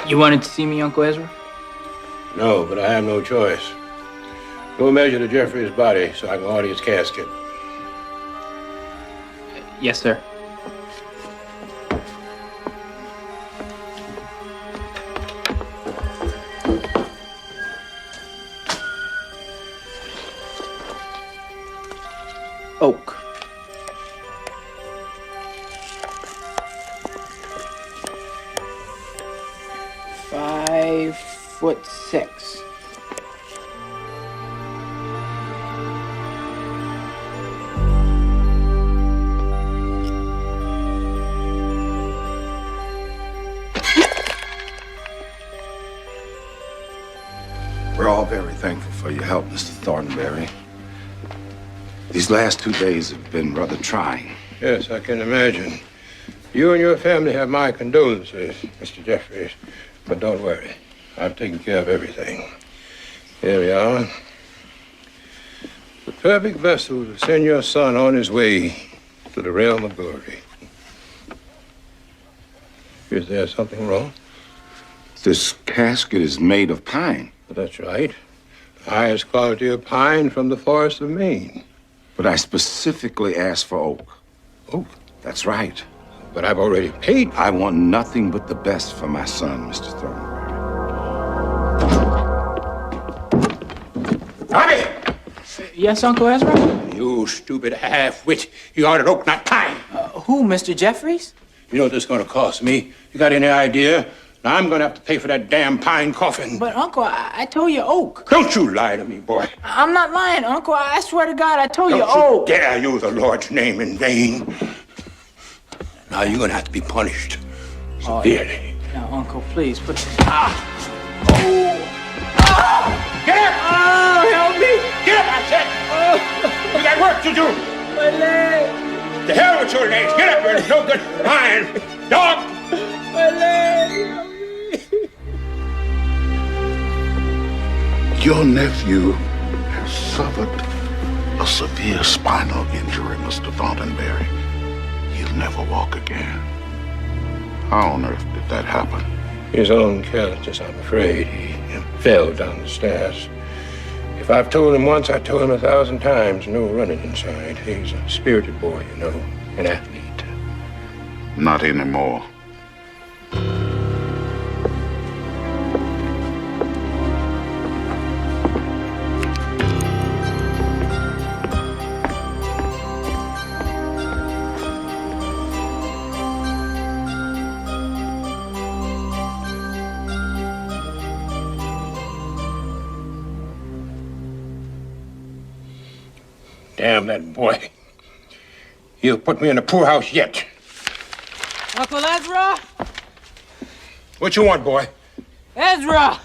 You wanted to see me, Uncle Ezra? No, but I have no choice. Go measure the Jeffries body so I can order his casket. Yes, sir. Oak. .5'6". We're all very thankful for your help, Mr. Thornberry. These last 2 days have been rather trying. Yes, I can imagine. You and your family have my condolences, Mr. Jeffries. But don't worry. I've taken care of everything. Here we are. The perfect vessel to send your son on his way to the realm of glory. Is there something wrong? This casket is made of pine. That's right. The highest quality of pine from the forest of Maine. But I specifically asked for oak. Oak? That's right. But I've already paid. I want nothing but the best for my son, Mr. Thornberry. Bobby! Yes, Uncle Ezra? You stupid half-wit. You ordered oak, not pine. Who, Mr. Jeffries? You know what this is going to cost me? You got any idea? Now I'm going to have to pay for that damn pine coffin. But, Uncle, I told you oak. Don't you lie to me, boy. I'm not lying, Uncle. I swear to God, I told you Don't oak. you dare use the Lord's name in vain. Now you're going to have to be punished severely. Now, Uncle, please, put this... to do. My leg. The hell with your legs. Get up here. It's no good. Mine. Dog. My leg. Your nephew has suffered a severe spinal injury, Mr. Thorntonberry. He'll never walk again. How on earth did that happen? His own carelessness, I'm afraid. He fell down the stairs. If I've told him once, I told him 1,000 times. No running inside. He's a spirited boy, you know, an athlete. Not anymore. Damn that boy. He'll put me in the poorhouse yet. Uncle Ezra? What you want, boy? Ezra!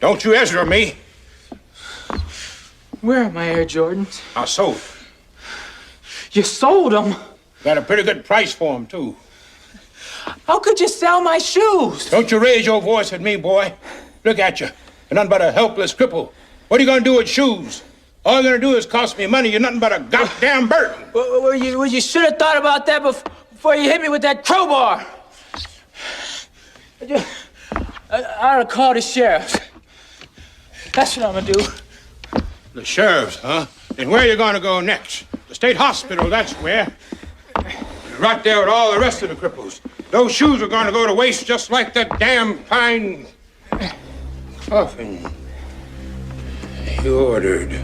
Don't you Ezra me. Where are my Air Jordans? I sold them. You sold them? Got a pretty good price for them, too. How could you sell my shoes? Don't you raise your voice at me, boy. Look at you. You're nothing but a helpless cripple. What are you gonna do with shoes? All you're gonna do is cost me money. You're nothing but a goddamn burden. Well, you should have thought about that before you hit me with that crowbar. I ought to call the sheriffs. That's what I'm gonna do. The sheriffs, huh? Then where are you gonna go next? The state hospital, that's where. Right there with all the rest of the cripples. Those shoes are gonna go to waste just like that damn fine coffin you ordered.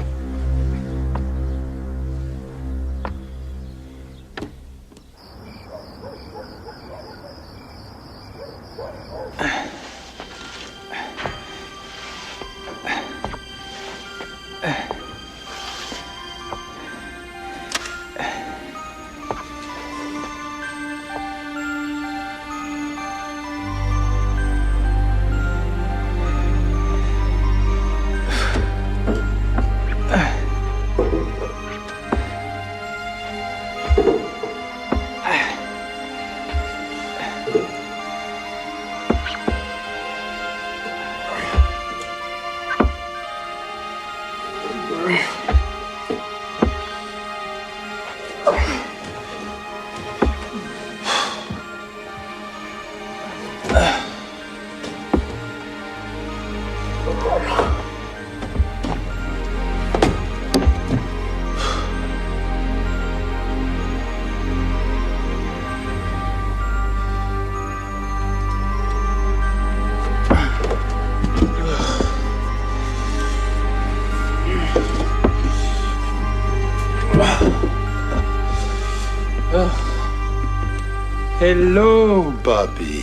Hello, Bobby.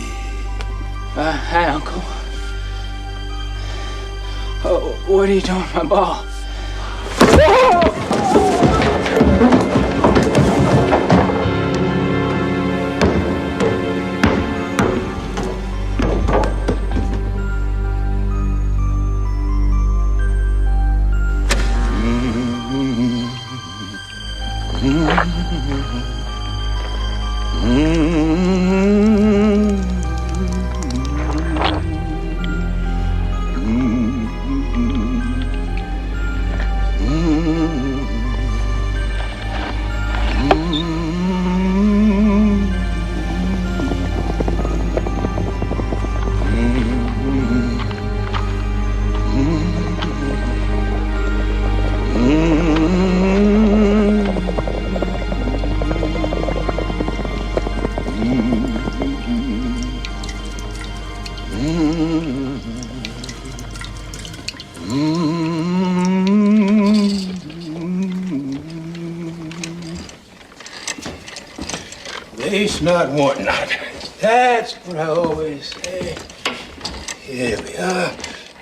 Hi, Uncle. Oh, what are you doing with my ball? Waste not, want not. That's what I always say. Here we are,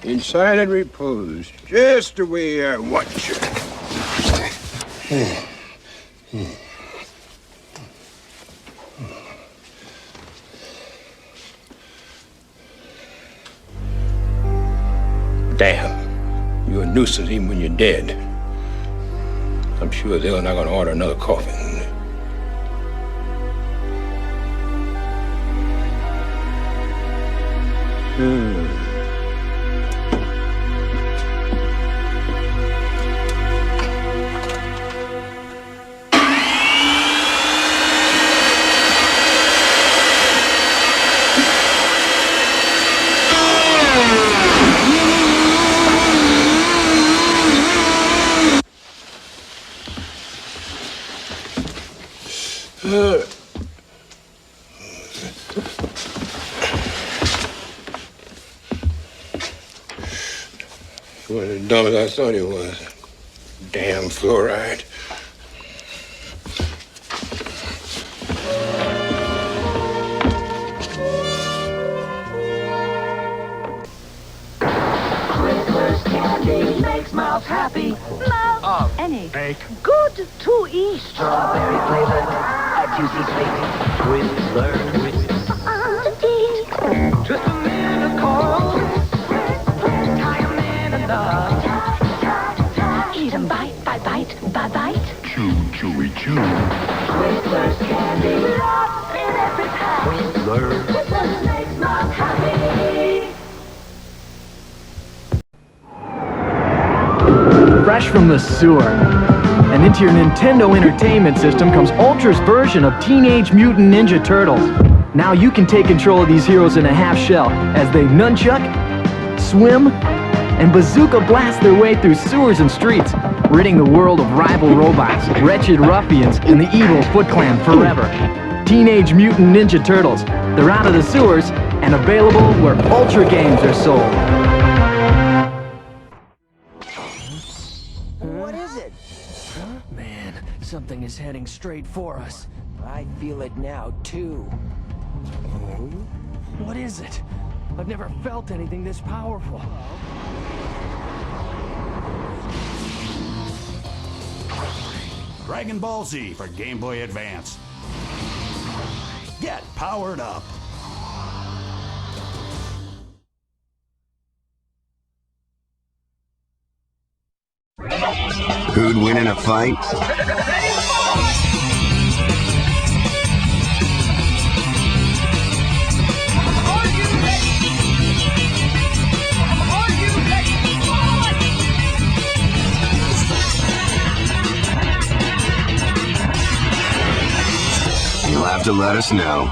in silent repose, just the way I want you. Damn, you're a nuisance even when you're dead. I'm sure they're not going to order another coffin. He wasn't as dumb as I thought he was. Damn fluoride. Christmas candy makes mouths happy. Mouth any good to eat. Strawberry flavored, a juicy sweet. Twizzler. Just a minute cold. Tie 'em in a knot. Eat 'em bite by bite by bite. Chew, chewy, chew. Twizzlers candy. Lots in every pack. Twizzlers. Twizzlers makes mouths happy. Fresh from the sewer. And into your Nintendo Entertainment System comes Ultra's version of Teenage Mutant Ninja Turtles. Now you can take control of these heroes in a half shell as they nunchuck, swim, and bazooka blast their way through sewers and streets, ridding the world of rival robots, wretched ruffians, and the evil Foot Clan forever. Teenage Mutant Ninja Turtles. They're out of the sewers and available where Ultra games are sold. What is it? Man, something is heading straight for us. I feel it now, too. What is it? I've never felt anything this powerful. Dragon Ball Z for Game Boy Advance. Get powered up. Who'd win in a fight? You'll have to let us know.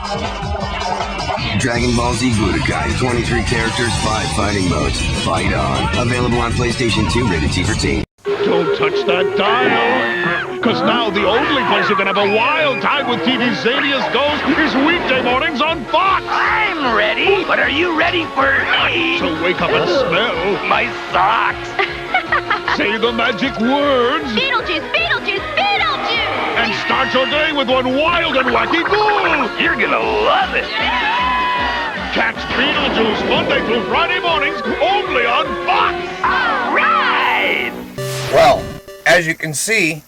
Dragon Ball Z Budokai, 23 characters, 5 fighting modes. Fight on. Available on PlayStation 2, rated T for teen. Don't touch that dial, because now the only place you can have a wild time with TV Zania's Ghost is weekday mornings on Fox. I'm ready, but are you ready for me? So wake up and smell my socks. Say the magic words. Beetlejuice, Beetlejuice, Beetlejuice! And start your day with one wild and wacky ghoul. You're gonna love it. Catch Beetlejuice Monday through Friday mornings only on Fox. All right. Well, as you can see,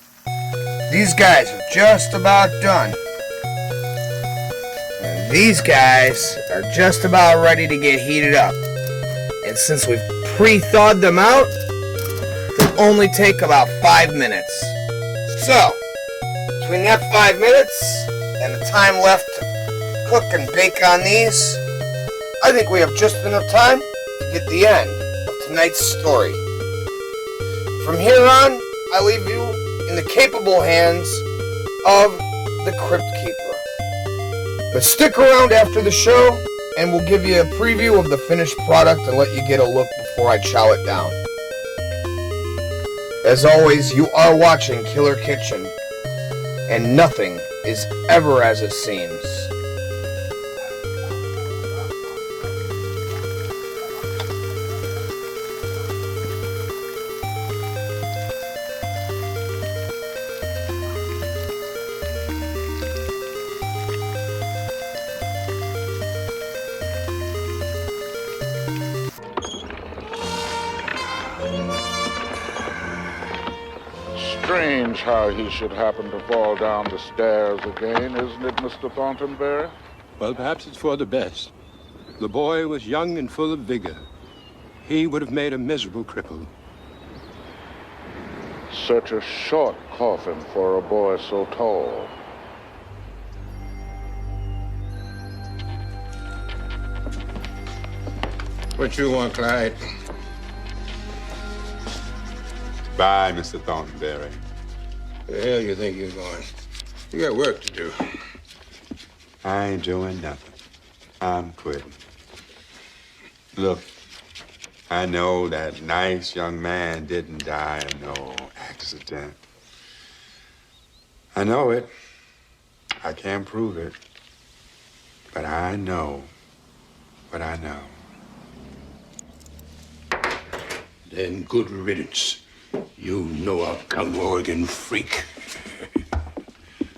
these guys are just about done. And these guys are just about ready to get heated up. And since we've pre-thawed them out, they'll only take about 5 minutes. So, between that 5 minutes and the time left to cook and bake on these, I think we have just enough time to get the end of tonight's story. From here on, I leave you in the capable hands of the Crypt Keeper. But stick around after the show, and we'll give you a preview of the finished product and let you get a look before I chow it down. As always, you are watching Killer Kitchen, and nothing is ever as it seems. Strange how he should happen to fall down the stairs again, isn't it, Mr. Thorntonberry? Well, perhaps it's for the best. The boy was young and full of vigor. He would have made a miserable cripple. such a short coffin for a boy so tall. What you want, Clyde? Bye, Mr. Thornberry. Where the hell you think you're going? You got work to do. I ain't doing nothing. I'm quitting. Look, I know that nice young man didn't die in no accident. I know it. I can't prove it. But I know what I know. Then good riddance. You no-outcome Oregon freak.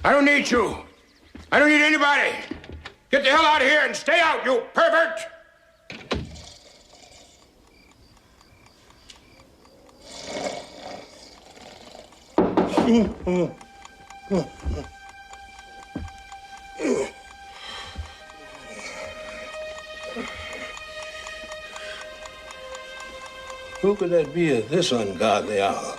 I don't need you. I don't need anybody. Get the hell out of here and stay out, you pervert! Who could that be at this ungodly hour?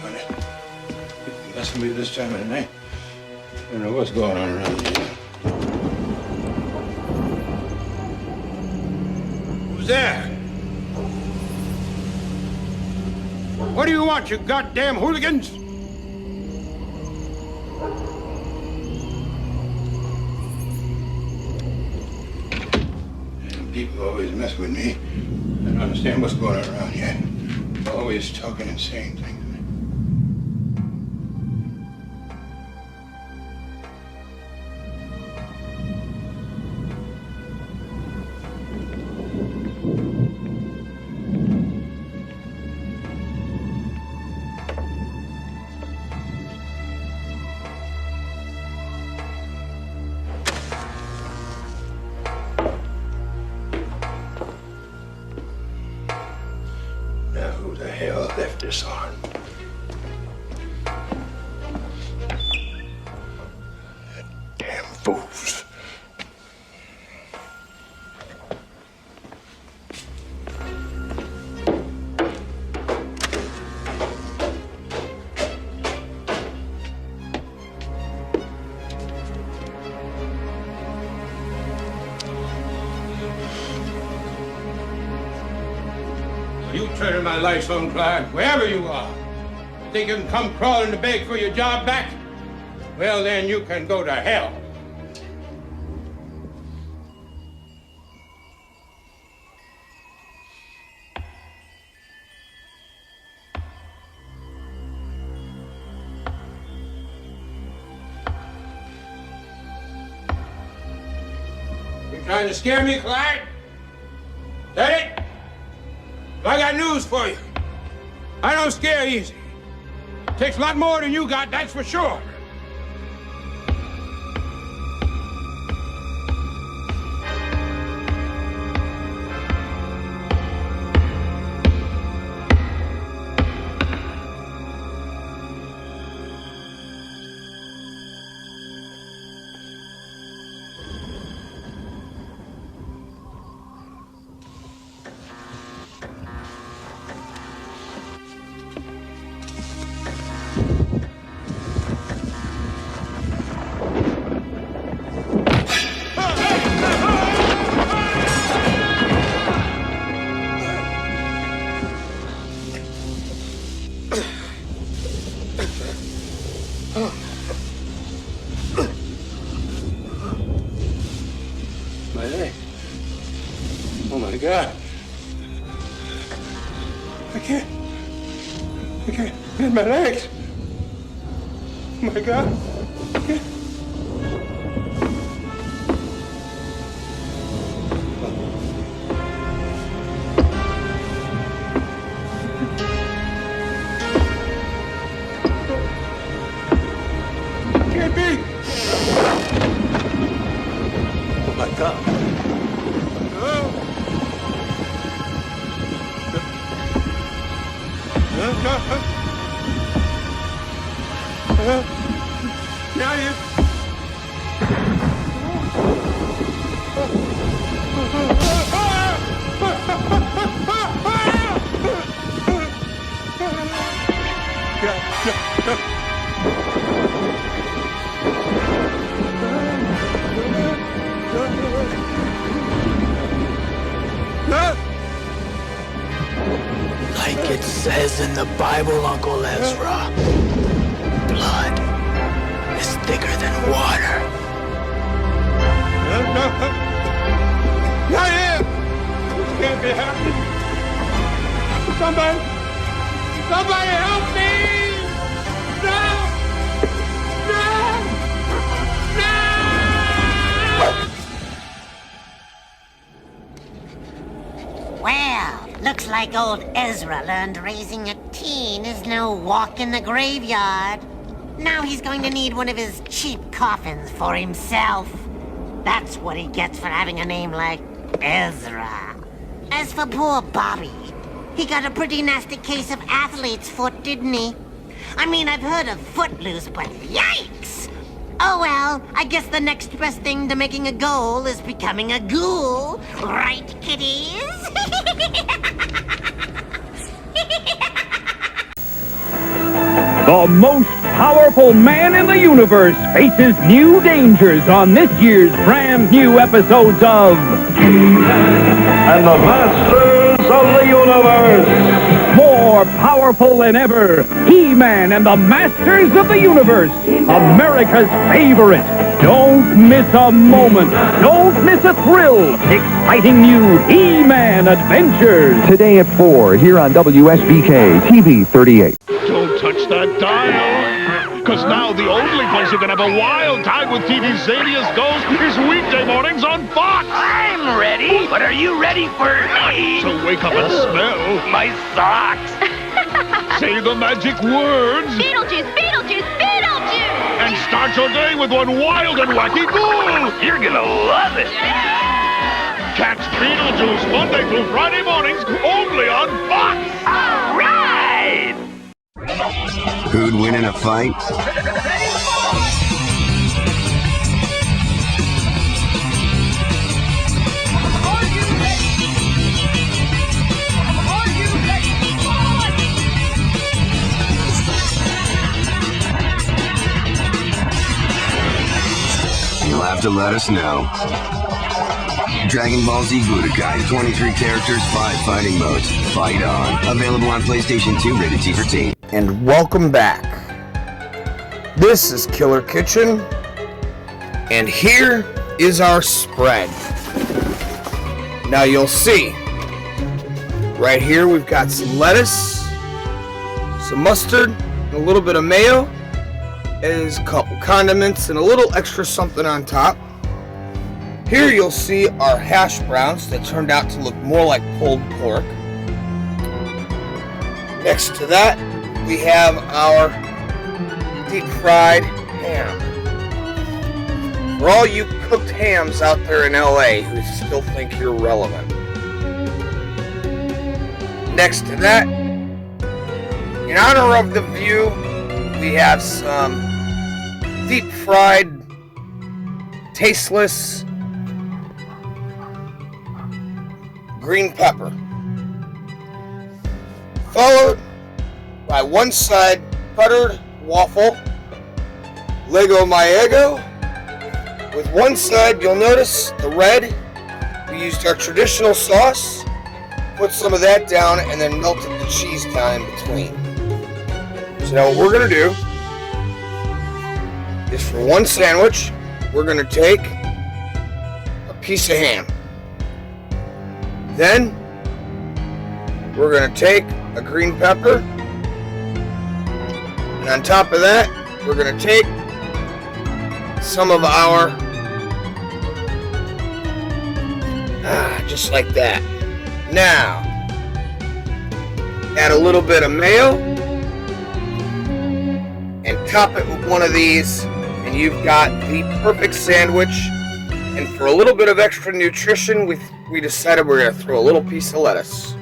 Honey, you messing with me this time of the night? I don't know what's going on around here. Who's there? What do you want, you goddamn hooligans? People always mess with me. I don't understand what's going on around here. Always talking and saying things. Now, who the hell left this on? Damn fools. You turning my lights on, Clyde, wherever you are. Think you can come crawling to beg for your job back? Well, then you can go to hell. You trying to scare me, Clyde? That it? I got news for you. I don't scare easy. Takes a lot more than you got, that's for sure. My leg. Oh my God. I can't bend my legs. Oh my God. I can't. Can't be. Oh my God. Now you. it says in the Bible, Uncle Ezra. Blood is thicker than water. Not him! This can't be happening. Somebody help me! No! Well, looks like old Ezra learned raising a teen is no walk in the graveyard. Now he's going to need one of his cheap coffins for himself. That's what he gets for having a name like Ezra. As for poor Bobby, he got a pretty nasty case of athlete's foot, didn't he? I mean, I've heard of Footloose, but yikes! Oh well, I guess the next best thing to making a goal is becoming a ghoul. Right, kiddies? The most powerful man in the universe faces new dangers on this year's brand new episodes of And the Masters of the Universe. More powerful than ever, He-Man and the Masters of the Universe, America's favorite. Don't miss a moment. Don't miss a thrill. Exciting new He-Man adventures. Today at 4 here on WSBK TV 38. Don't touch that dial, because now the only place you can have a wild time with TV Zania's Ghost is weekday mornings on Fox. I'm ready, but are you ready for me? So wake up and smell my socks. Say the magic words. Beetlejuice, Beetlejuice, Beetlejuice! And start your day with one wild and wacky ghoul. You're gonna love it. Catch Beetlejuice Monday through Friday mornings only on Fox. All right. Who'd win in a fight? You'll have to let us know. Dragon Ball Z Budokai, 23 characters, 5 fighting modes. Fight on. Available on PlayStation 2, rated T for teen. And welcome back. This is Killer Kitchen, and here is our spread. Now you'll see, right here we've got some lettuce, some mustard, and a little bit of mayo, and a couple condiments, and a little extra something on top. Here you'll see our hash browns that turned out to look more like pulled pork. Next to that, we have our deep fried ham. For all you cooked hams out there in LA who still think you're relevant. Next to that, in honor of the view, we have some deep fried, tasteless green pepper, followed by one side buttered waffle Lego Maego. With one side, you'll notice the red. We used our traditional sauce, put some of that down, and then melted the cheese down in between. So now what we're gonna do is for one sandwich, we're gonna take a piece of ham. Then we're gonna take a green pepper, and on top of that, we're gonna take some of our, just like that. Now, add a little bit of mayo, and top it with one of these, and you've got the perfect sandwich. And for a little bit of extra nutrition, we decided we're gonna throw a little piece of lettuce.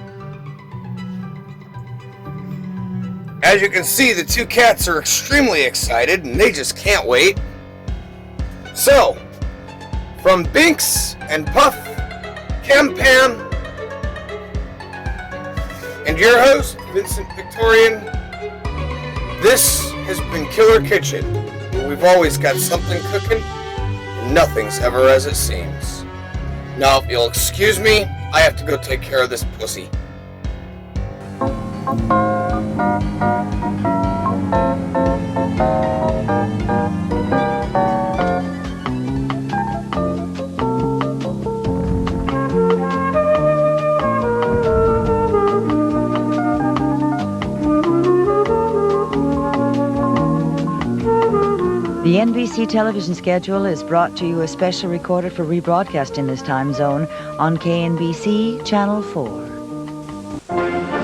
As you can see, the two cats are extremely excited, and they just can't wait. So, from Binks and Puff, Cam Pam, and your host, Vincent Victorian, this has been Killer Kitchen, where we've always got something cooking, and nothing's ever as it seems. Now, if you'll excuse me, I have to go take care of this pussy. The NBC television schedule is brought to you especially recorded for rebroadcast in this time zone on KNBC Channel 4.